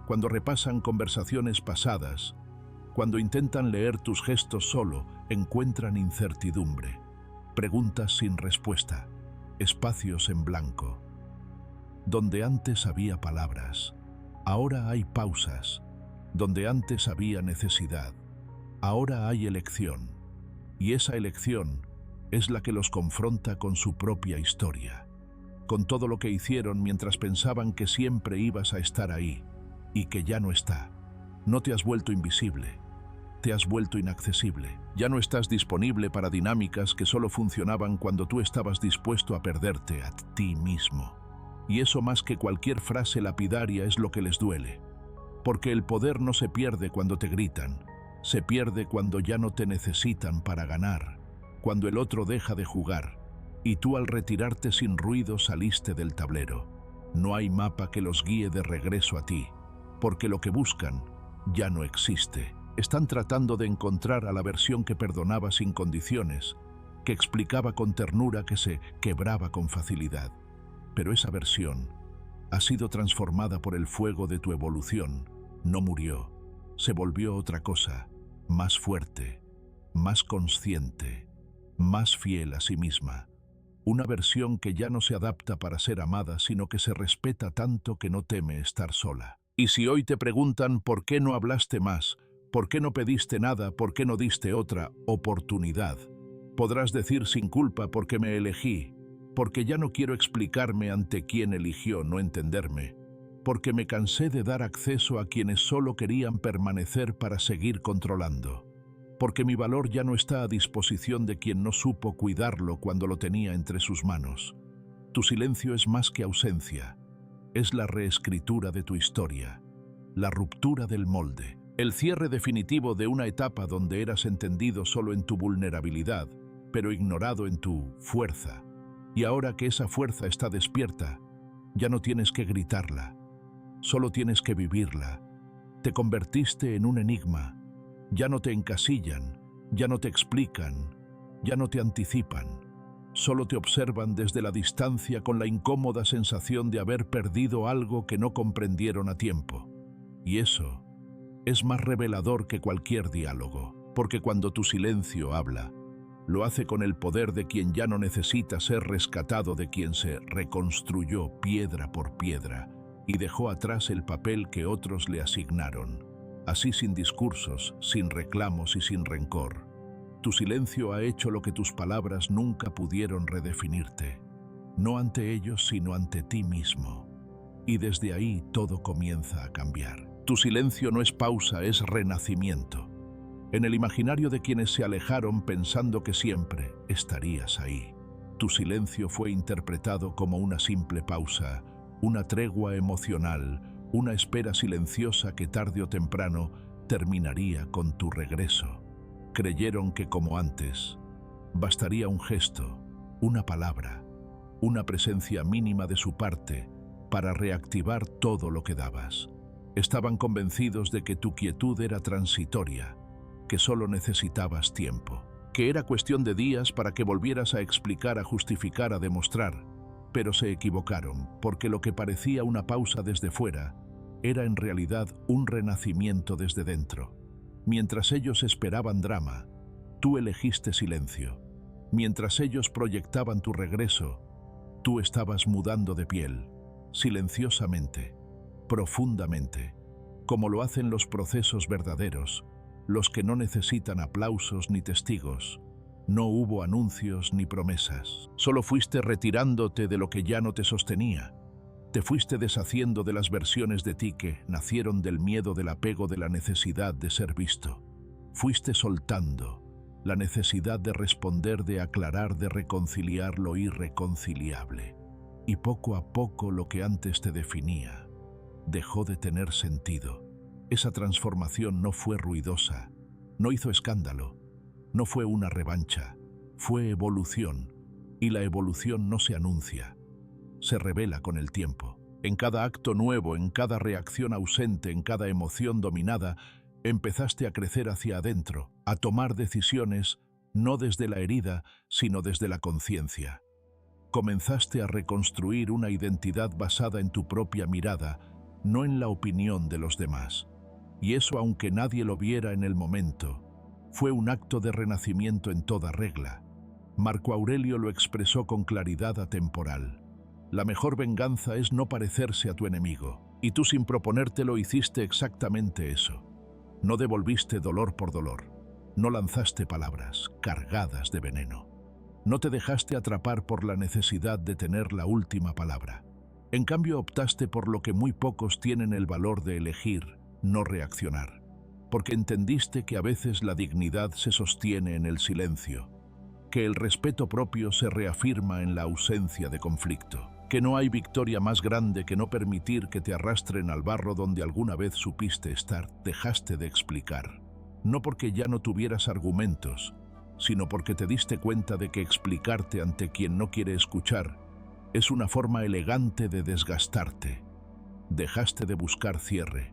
cuando repasan conversaciones pasadas, cuando intentan leer tus gestos, solo encuentran incertidumbre, preguntas sin respuesta, espacios en blanco. Donde antes había palabras, ahora hay pausas. Donde antes había necesidad, ahora hay elección. Y esa elección es la que los confronta con su propia historia, con todo lo que hicieron mientras pensaban que siempre ibas a estar ahí, y que ya no está. No te has vuelto invisible, te has vuelto inaccesible. Ya no estás disponible para dinámicas que solo funcionaban cuando tú estabas dispuesto a perderte a ti mismo. Y eso, más que cualquier frase lapidaria, es lo que les duele. Porque el poder no se pierde cuando te gritan, se pierde cuando ya no te necesitan para ganar, cuando el otro deja de jugar, y tú, al retirarte sin ruido, saliste del tablero. No hay mapa que los guíe de regreso a ti, porque lo que buscan ya no existe. Están tratando de encontrar a la versión que perdonaba sin condiciones, que explicaba con ternura, que se quebraba con facilidad. Pero esa versión ha sido transformada por el fuego de tu evolución. No murió, se volvió otra cosa, más fuerte, más consciente, más fiel a sí misma. Una versión que ya no se adapta para ser amada, sino que se respeta tanto que no teme estar sola. Y si hoy te preguntan por qué no hablaste más, por qué no pediste nada, por qué no diste otra oportunidad, podrás decir sin culpa: porque me elegí, porque ya no quiero explicarme ante quien eligió no entenderme, porque me cansé de dar acceso a quienes solo querían permanecer para seguir controlando, porque mi valor ya no está a disposición de quien no supo cuidarlo cuando lo tenía entre sus manos. Tu silencio es más que ausencia, es la reescritura de tu historia, la ruptura del molde, el cierre definitivo de una etapa donde eras entendido solo en tu vulnerabilidad, pero ignorado en tu fuerza. Y ahora que esa fuerza está despierta, ya no tienes que gritarla, solo tienes que vivirla. Te convertiste en un enigma. Ya no te encasillan, ya no te explican, ya no te anticipan. Solo te observan desde la distancia, con la incómoda sensación de haber perdido algo que no comprendieron a tiempo. Y eso es más revelador que cualquier diálogo, porque cuando tu silencio habla, Lo hace con el poder de quien ya no necesita ser rescatado, de quien se reconstruyó piedra por piedra y dejó atrás el papel que otros le asignaron. Así, sin discursos, sin reclamos y sin rencor. Tu silencio ha hecho lo que tus palabras nunca pudieron redefinirte. No ante ellos, sino ante ti mismo. Y desde ahí todo comienza a cambiar. Tu silencio no es pausa, es renacimiento. En el imaginario de quienes se alejaron pensando que siempre estarías ahí, tu silencio fue interpretado como una simple pausa, una tregua emocional, una espera silenciosa que tarde o temprano terminaría con tu regreso. Creyeron que, como antes, bastaría un gesto, una palabra, una presencia mínima de su parte para reactivar todo lo que dabas. Estaban convencidos de que tu quietud era transitoria, que solo necesitabas tiempo, que era cuestión de días para que volvieras a explicar, a justificar, a demostrar. Pero se equivocaron, porque lo que parecía una pausa desde fuera era en realidad un renacimiento desde dentro. Mientras ellos esperaban drama, tú elegiste silencio. Mientras ellos proyectaban tu regreso, tú estabas mudando de piel, silenciosamente, profundamente, como lo hacen los procesos verdaderos, los que no necesitan aplausos ni testigos. No hubo anuncios ni promesas. Solo fuiste retirándote de lo que ya no te sostenía. Te fuiste deshaciendo de las versiones de ti que nacieron del miedo, del apego, de la necesidad de ser visto. Fuiste soltando la necesidad de responder, de aclarar, de reconciliar lo irreconciliable. Y poco a poco lo que antes te definía dejó de tener sentido. Esa transformación no fue ruidosa, no hizo escándalo, no fue una revancha, fue evolución. Y la evolución no se anuncia, se revela con el tiempo. En cada acto nuevo, en cada reacción ausente, en cada emoción dominada, empezaste a crecer hacia adentro, a tomar decisiones no desde la herida, sino desde la conciencia. Comenzaste a reconstruir una identidad basada en tu propia mirada, no en la opinión de los demás. Y eso, aunque nadie lo viera en el momento, fue un acto de renacimiento en toda regla. Marco Aurelio lo expresó con claridad atemporal. La mejor venganza es no parecerse a tu enemigo, y tú, sin proponértelo, hiciste exactamente eso. No devolviste dolor por dolor, no lanzaste palabras cargadas de veneno. No te dejaste atrapar por la necesidad de tener la última palabra. En cambio, optaste por lo que muy pocos tienen el valor de elegir: no reaccionar, porque entendiste que a veces la dignidad se sostiene en el silencio, que el respeto propio se reafirma en la ausencia de conflicto, que no hay victoria más grande que no permitir que te arrastren al barro donde alguna vez supiste estar. Dejaste de explicar, no porque ya no tuvieras argumentos, sino porque te diste cuenta de que explicarte ante quien no quiere escuchar es una forma elegante de desgastarte. Dejaste de buscar cierre,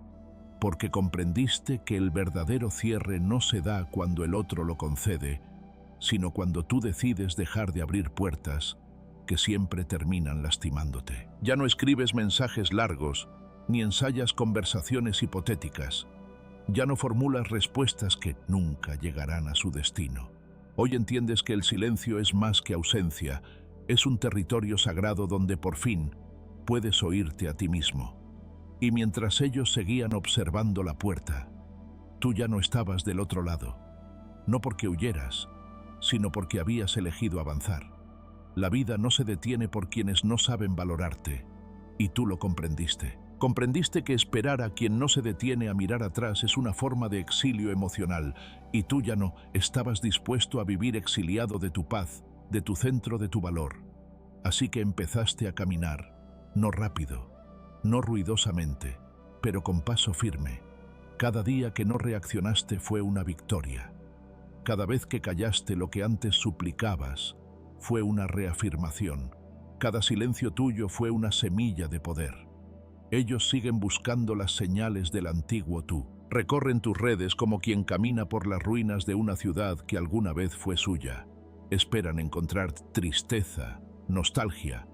porque comprendiste que el verdadero cierre no se da cuando el otro lo concede, sino cuando tú decides dejar de abrir puertas que siempre terminan lastimándote. Ya no escribes mensajes largos, ni ensayas conversaciones hipotéticas. Ya no formulas respuestas que nunca llegarán a su destino. Hoy entiendes que el silencio es más que ausencia, es un territorio sagrado donde por fin puedes oírte a ti mismo. Y mientras ellos seguían observando la puerta, tú ya no estabas del otro lado, no porque huyeras, sino porque habías elegido avanzar. La vida no se detiene por quienes no saben valorarte, y tú lo comprendiste. Comprendiste que esperar a quien no se detiene a mirar atrás es una forma de exilio emocional, y tú ya no estabas dispuesto a vivir exiliado de tu paz, de tu centro, de tu valor. Así que empezaste a caminar, no rápido, no ruidosamente, pero con paso firme. Cada día que no reaccionaste fue una victoria. Cada vez que callaste lo que antes suplicabas fue una reafirmación. Cada silencio tuyo fue una semilla de poder. Ellos siguen buscando las señales del antiguo tú. Recorren tus redes como quien camina por las ruinas de una ciudad que alguna vez fue suya. Esperan encontrar tristeza, nostalgia,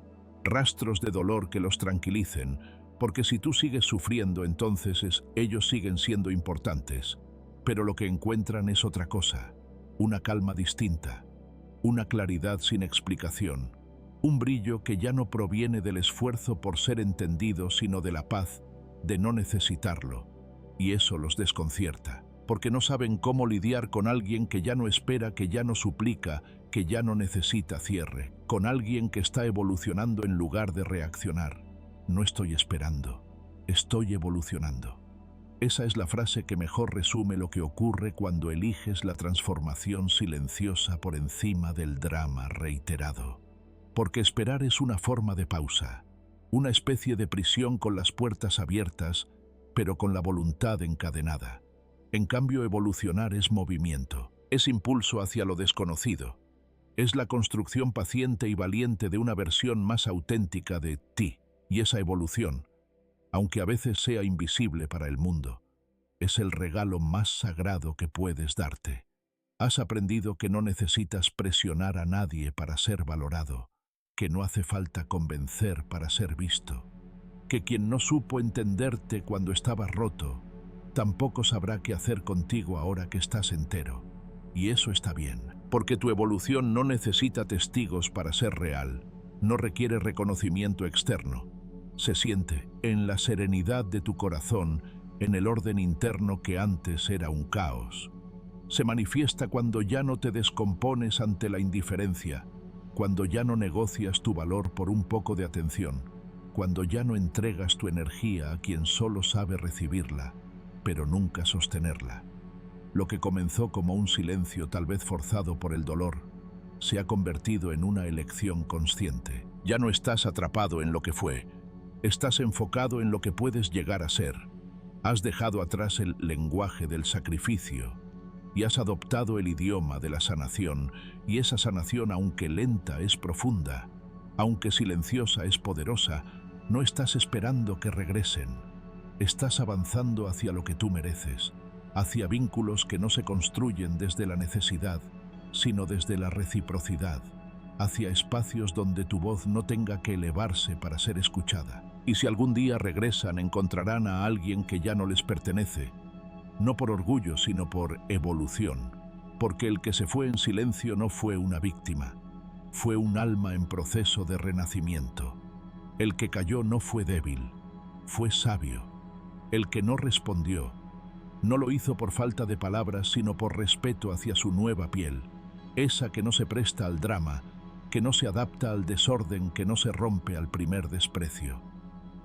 rastros de dolor que los tranquilicen, porque si tú sigues sufriendo, entonces ellos siguen siendo importantes. Pero lo que encuentran es otra cosa, una calma distinta, una claridad sin explicación, un brillo que ya no proviene del esfuerzo por ser entendido, sino de la paz de no necesitarlo. Y eso los desconcierta, porque no saben cómo lidiar con alguien que ya no espera, que ya no suplica, que ya no necesita cierre, con alguien que está evolucionando en lugar de reaccionar. No estoy esperando, estoy evolucionando. Esa es la frase que mejor resume lo que ocurre cuando eliges la transformación silenciosa por encima del drama reiterado. Porque esperar es una forma de pausa, una especie de prisión con las puertas abiertas, pero con la voluntad encadenada. En cambio, evolucionar es movimiento, es impulso hacia lo desconocido. Es la construcción paciente y valiente de una versión más auténtica de ti, y esa evolución, aunque a veces sea invisible para el mundo, es el regalo más sagrado que puedes darte. Has aprendido que no necesitas presionar a nadie para ser valorado, que no hace falta convencer para ser visto, que quien no supo entenderte cuando estabas roto, tampoco sabrá qué hacer contigo ahora que estás entero. Y eso está bien, porque tu evolución no necesita testigos para ser real, no requiere reconocimiento externo. Se siente en la serenidad de tu corazón, en el orden interno que antes era un caos. Se manifiesta cuando ya no te descompones ante la indiferencia, cuando ya no negocias tu valor por un poco de atención, cuando ya no entregas tu energía a quien solo sabe recibirla, pero nunca sostenerla. Lo que comenzó como un silencio tal vez forzado por el dolor, se ha convertido en una elección consciente. Ya no estás atrapado en lo que fue, estás enfocado en lo que puedes llegar a ser. Has dejado atrás el lenguaje del sacrificio y has adoptado el idioma de la sanación, y esa sanación, aunque lenta, es profunda, aunque silenciosa, es poderosa. No estás esperando que regresen, estás avanzando hacia lo que tú mereces, hacia vínculos que no se construyen desde la necesidad, sino desde la reciprocidad, hacia espacios donde tu voz no tenga que elevarse para ser escuchada. Y si algún día regresan, encontrarán a alguien que ya no les pertenece, no por orgullo, sino por evolución, porque el que se fue en silencio no fue una víctima, fue un alma en proceso de renacimiento. El que cayó no fue débil, fue sabio. El que no respondió, no lo hizo por falta de palabras, sino por respeto hacia su nueva piel, esa que no se presta al drama, que no se adapta al desorden, que no se rompe al primer desprecio.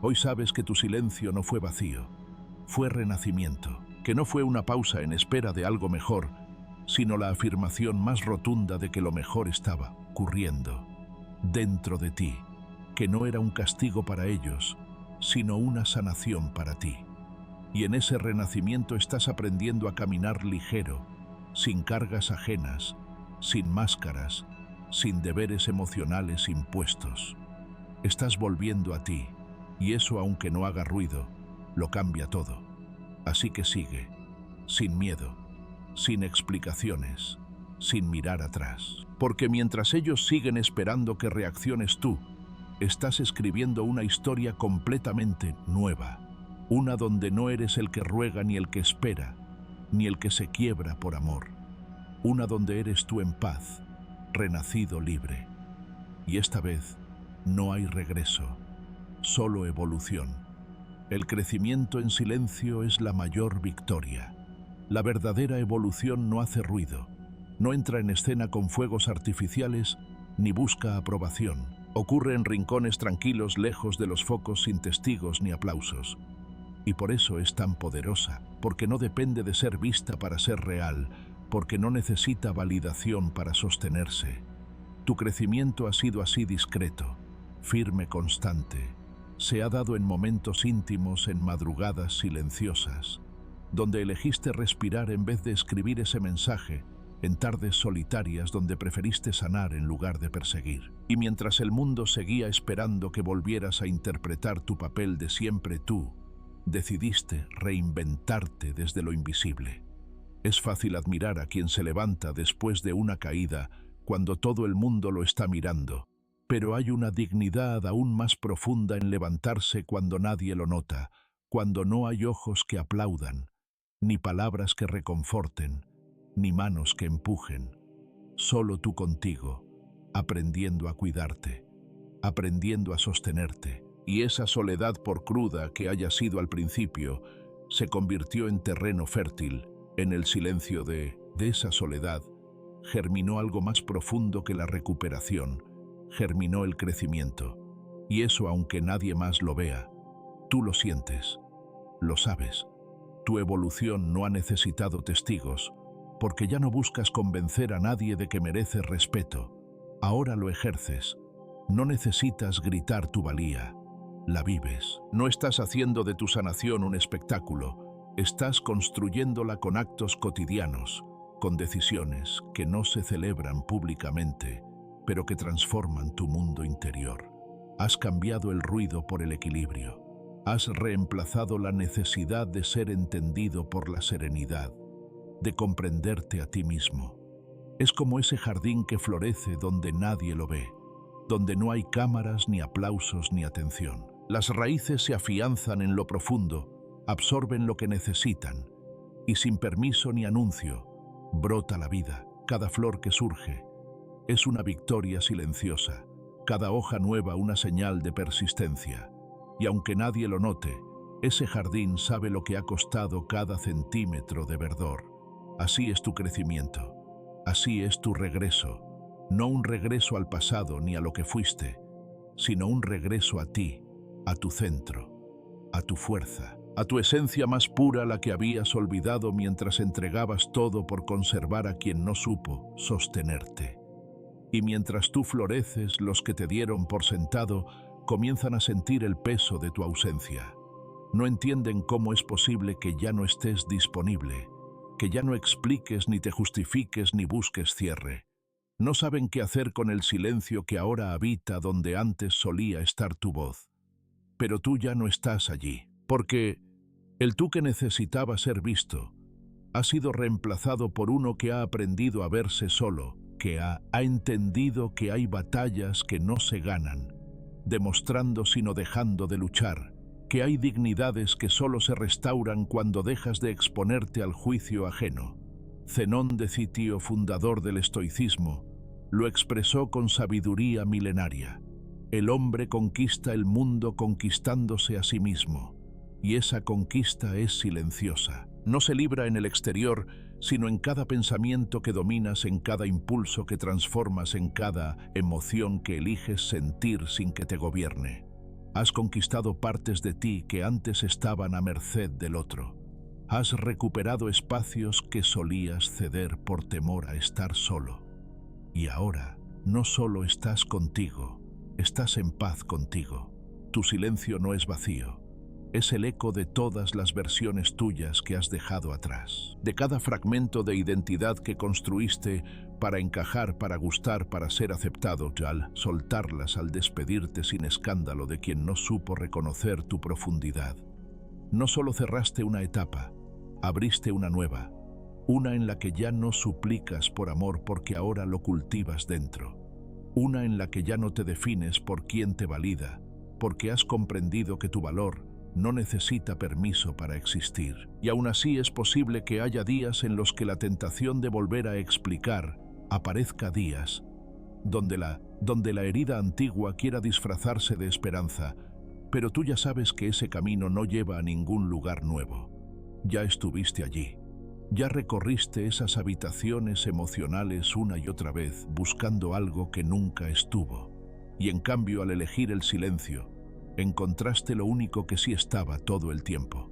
Hoy sabes que tu silencio no fue vacío, fue renacimiento, que no fue una pausa en espera de algo mejor, sino la afirmación más rotunda de que lo mejor estaba ocurriendo dentro de ti, que no era un castigo para ellos, sino una sanación para ti. Y en ese renacimiento estás aprendiendo a caminar ligero, sin cargas ajenas, sin máscaras, sin deberes emocionales impuestos. Estás volviendo a ti, y eso, aunque no haga ruido, lo cambia todo. Así que sigue, sin miedo, sin explicaciones, sin mirar atrás. Porque mientras ellos siguen esperando que reacciones tú, estás escribiendo una historia completamente nueva. Una donde no eres el que ruega ni el que espera, ni el que se quiebra por amor. Una donde eres tú en paz, renacido libre. Y esta vez no hay regreso, solo evolución. El crecimiento en silencio es la mayor victoria. La verdadera evolución no hace ruido, no entra en escena con fuegos artificiales, ni busca aprobación. Ocurre en rincones tranquilos, lejos de los focos, sin testigos ni aplausos. Y por eso es tan poderosa, porque no depende de ser vista para ser real, porque no necesita validación para sostenerse. Tu crecimiento ha sido así discreto, firme, constante. Se ha dado en momentos íntimos, en madrugadas silenciosas, donde elegiste respirar en vez de escribir ese mensaje, en tardes solitarias donde preferiste sanar en lugar de perseguir. Y mientras el mundo seguía esperando que volvieras a interpretar tu papel de siempre, tú decidiste reinventarte desde lo invisible. Es fácil admirar a quien se levanta después de una caída cuando todo el mundo lo está mirando, pero hay una dignidad aún más profunda en levantarse cuando nadie lo nota, cuando no hay ojos que aplaudan, ni palabras que reconforten, ni manos que empujen. solo tú contigo, aprendiendo a cuidarte, aprendiendo a sostenerte. Y esa soledad, por cruda que haya sido al principio, se convirtió en terreno fértil. En el silencio de esa soledad germinó algo más profundo que la recuperación, germinó el crecimiento. Y eso, aunque nadie más lo vea, tú lo sientes, lo sabes. Tu evolución no ha necesitado testigos, porque ya no buscas convencer a nadie de que mereces respeto. Ahora lo ejerces. No necesitas gritar tu valía, la vives. No estás haciendo de tu sanación un espectáculo, estás construyéndola con actos cotidianos, con decisiones que no se celebran públicamente, pero que transforman tu mundo interior. Has cambiado el ruido por el equilibrio. Has reemplazado la necesidad de ser entendido por la serenidad, de comprenderte a ti mismo. Es como ese jardín que florece donde nadie lo ve, donde no hay cámaras, ni aplausos, ni atención. Las raíces se afianzan en lo profundo, absorben lo que necesitan, y sin permiso ni anuncio, brota la vida. Cada flor que surge es una victoria silenciosa, cada hoja nueva una señal de persistencia. Y aunque nadie lo note, ese jardín sabe lo que ha costado cada centímetro de verdor. Así es tu crecimiento, así es tu regreso. No un regreso al pasado ni a lo que fuiste, sino un regreso a ti, a tu centro, a tu fuerza, a tu esencia más pura, la que habías olvidado mientras entregabas todo por conservar a quien no supo sostenerte. Y mientras tú floreces, los que te dieron por sentado comienzan a sentir el peso de tu ausencia. No entienden cómo es posible que ya no estés disponible, que ya no expliques, ni te justifiques, ni busques cierre. No saben qué hacer con el silencio que ahora habita donde antes solía estar tu voz. Pero tú ya no estás allí, porque el tú que necesitaba ser visto ha sido reemplazado por uno que ha aprendido a verse solo, que ha entendido que hay batallas que no se ganan demostrando sino dejando de luchar, que hay dignidades que solo se restauran cuando dejas de exponerte al juicio ajeno. Zenón de Citio, fundador del estoicismo, lo expresó con sabiduría milenaria. El hombre conquista el mundo conquistándose a sí mismo, y esa conquista es silenciosa. No se libra en el exterior, sino en cada pensamiento que dominas, en cada impulso que transformas, en cada emoción que eliges sentir sin que te gobierne. Has conquistado partes de ti que antes estaban a merced del otro. Has recuperado espacios que solías ceder por temor a estar solo. Y ahora no solo estás contigo, estás en paz contigo. Tu silencio no es vacío. Es el eco de todas las versiones tuyas que has dejado atrás, de cada fragmento de identidad que construiste para encajar, para gustar, para ser aceptado, y al soltarlas, al despedirte sin escándalo de quien no supo reconocer tu profundidad. No solo cerraste una etapa, abriste una nueva, una en la que ya no suplicas por amor porque ahora lo cultivas dentro, una en la que ya no te defines por quién te valida, porque has comprendido que tu valor no necesita permiso para existir. Y aún así es posible que haya días en los que la tentación de volver a explicar aparezca, días donde la herida antigua quiera disfrazarse de esperanza, pero tú ya sabes que ese camino no lleva a ningún lugar nuevo. Ya estuviste allí, ya recorriste esas habitaciones emocionales una y otra vez buscando algo que nunca estuvo. Y en cambio, al elegir el silencio, encontraste lo único que sí estaba todo el tiempo.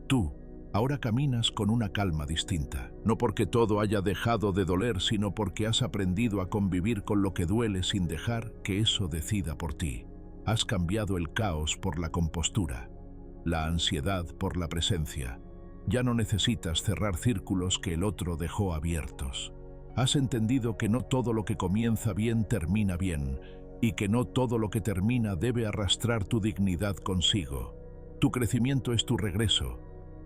Tú ahora caminas con una calma distinta, no porque todo haya dejado de doler, sino porque has aprendido a convivir con lo que duele sin dejar que eso decida por ti. Has cambiado el caos por la compostura, la ansiedad por la presencia. Ya no necesitas cerrar círculos que el otro dejó abiertos. Has entendido que no todo lo que comienza bien termina bien, y que no todo lo que termina debe arrastrar tu dignidad consigo. Tu crecimiento es tu regreso,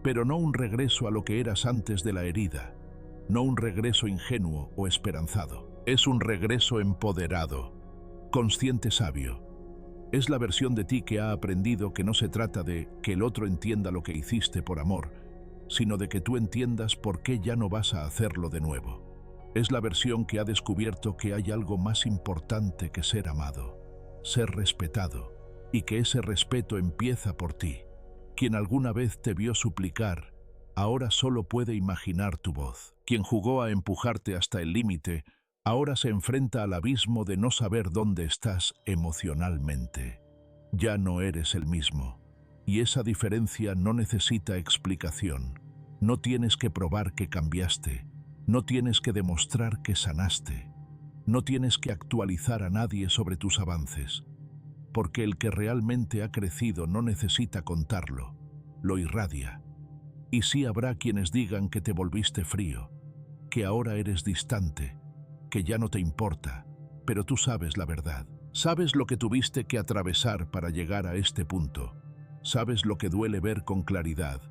pero no un regreso a lo que eras antes de la herida, no un regreso ingenuo o esperanzado. Es un regreso empoderado, consciente, sabio. Es la versión de ti que ha aprendido que no se trata de que el otro entienda lo que hiciste por amor, sino de que tú entiendas por qué ya no vas a hacerlo de nuevo. Es la versión que ha descubierto que hay algo más importante que ser amado, ser respetado, y que ese respeto empieza por ti. Quien alguna vez te vio suplicar, ahora solo puede imaginar tu voz. Quien jugó a empujarte hasta el límite, ahora se enfrenta al abismo de no saber dónde estás emocionalmente. Ya no eres el mismo, y esa diferencia no necesita explicación. No tienes que probar que cambiaste, no tienes que demostrar que sanaste, no tienes que actualizar a nadie sobre tus avances, porque el que realmente ha crecido no necesita contarlo, lo irradia. Y sí habrá quienes digan que te volviste frío, que ahora eres distante, que ya no te importa, pero tú sabes la verdad. Sabes lo que tuviste que atravesar para llegar a este punto. Sabes lo que duele ver con claridad.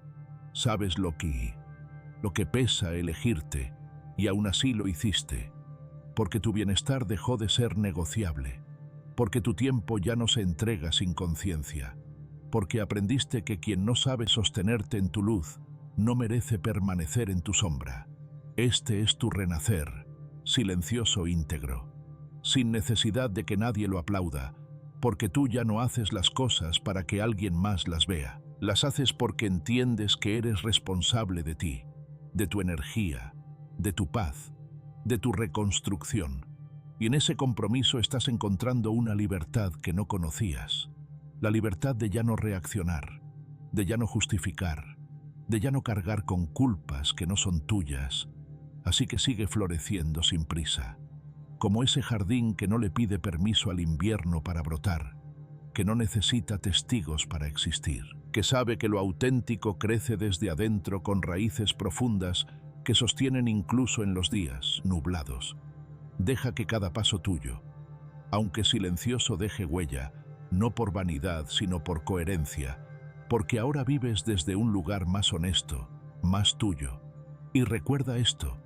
Sabes lo que pesa elegirte, y aún así lo hiciste, porque tu bienestar dejó de ser negociable, porque tu tiempo ya no se entrega sin conciencia, porque aprendiste que quien no sabe sostenerte en tu luz no merece permanecer en tu sombra. Este es tu renacer, silencioso e íntegro, sin necesidad de que nadie lo aplauda, porque tú ya no haces las cosas para que alguien más las vea. Las haces porque entiendes que eres responsable de ti, de tu energía, de tu paz, de tu reconstrucción. Y en ese compromiso estás encontrando una libertad que no conocías. La libertad de ya no reaccionar, de ya no justificar, de ya no cargar con culpas que no son tuyas. Así que sigue floreciendo sin prisa, como ese jardín que no le pide permiso al invierno para brotar, que no necesita testigos para existir, que sabe que lo auténtico crece desde adentro con raíces profundas que sostienen incluso en los días nublados. Deja que cada paso tuyo, aunque silencioso, deje huella, no por vanidad, sino por coherencia, porque ahora vives desde un lugar más honesto, más tuyo. Y recuerda esto,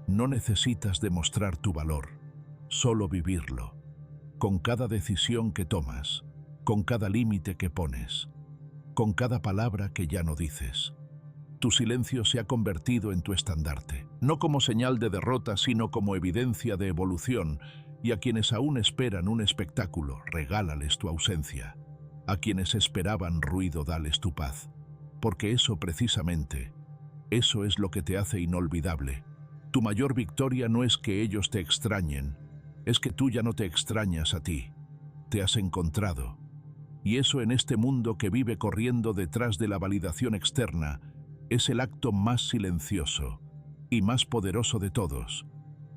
no necesitas demostrar tu valor, solo vivirlo, con cada decisión que tomas, con cada límite que pones, con cada palabra que ya no dices. Tu silencio se ha convertido en tu estandarte, no como señal de derrota, sino como evidencia de evolución, y a quienes aún esperan un espectáculo, regálales tu ausencia. A quienes esperaban ruido, dales tu paz, porque eso precisamente, eso es lo que te hace inolvidable. Tu mayor victoria no es que ellos te extrañen, es que tú ya no te extrañas a ti. Te has encontrado. Y eso, en este mundo que vive corriendo detrás de la validación externa, es el acto más silencioso y más poderoso de todos.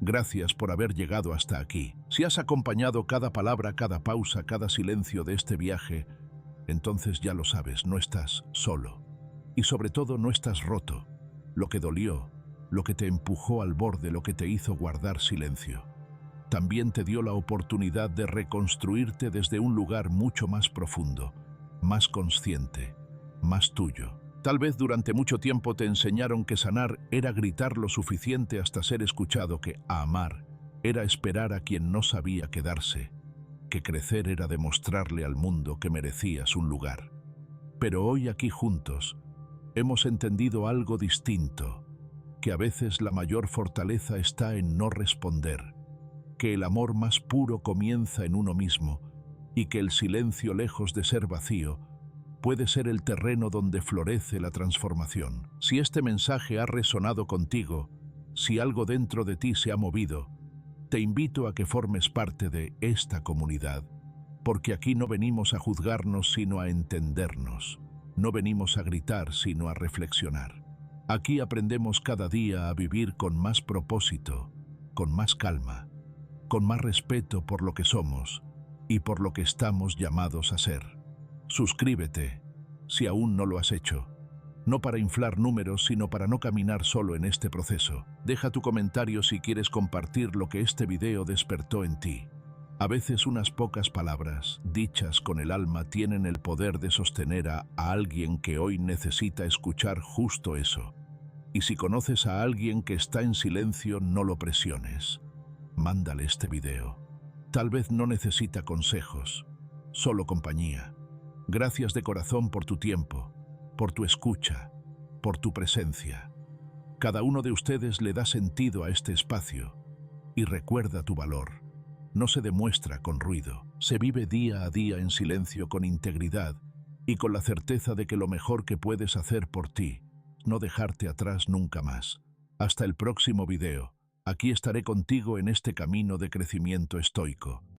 Gracias por haber llegado hasta aquí. Si has acompañado cada palabra, cada pausa, cada silencio de este viaje, entonces ya lo sabes, no estás solo. Y sobre todo no estás roto. Lo que dolió, lo que te empujó al borde, lo que te hizo guardar silencio, también te dio la oportunidad de reconstruirte desde un lugar mucho más profundo, más consciente, más tuyo. Tal vez durante mucho tiempo te enseñaron que sanar era gritar lo suficiente hasta ser escuchado, que amar era esperar a quien no sabía quedarse, que crecer era demostrarle al mundo que merecías un lugar. Pero hoy aquí juntos hemos entendido algo distinto, que a veces la mayor fortaleza está en no responder, que el amor más puro comienza en uno mismo y que el silencio, lejos de ser vacío, puede ser el terreno donde florece la transformación. Si este mensaje ha resonado contigo, si algo dentro de ti se ha movido, te invito a que formes parte de esta comunidad, porque aquí no venimos a juzgarnos sino a entendernos, no venimos a gritar sino a reflexionar. Aquí aprendemos cada día a vivir con más propósito, con más calma, con más respeto por lo que somos y por lo que estamos llamados a ser. Suscríbete, si aún no lo has hecho, no para inflar números, sino para no caminar solo en este proceso. Deja tu comentario si quieres compartir lo que este video despertó en ti. A veces unas pocas palabras, dichas con el alma, tienen el poder de sostener a alguien que hoy necesita escuchar justo eso. Y si conoces a alguien que está en silencio, no lo presiones. Mándale este video. Tal vez no necesita consejos, solo compañía. Gracias de corazón por tu tiempo, por tu escucha, por tu presencia. Cada uno de ustedes le da sentido a este espacio Y recuerda tu valor. No se demuestra con ruido, se vive día a día en silencio con integridad y con la certeza de que lo mejor que puedes hacer por ti, no dejarte atrás nunca más. Hasta el próximo video. Aquí estaré contigo en este camino de crecimiento estoico.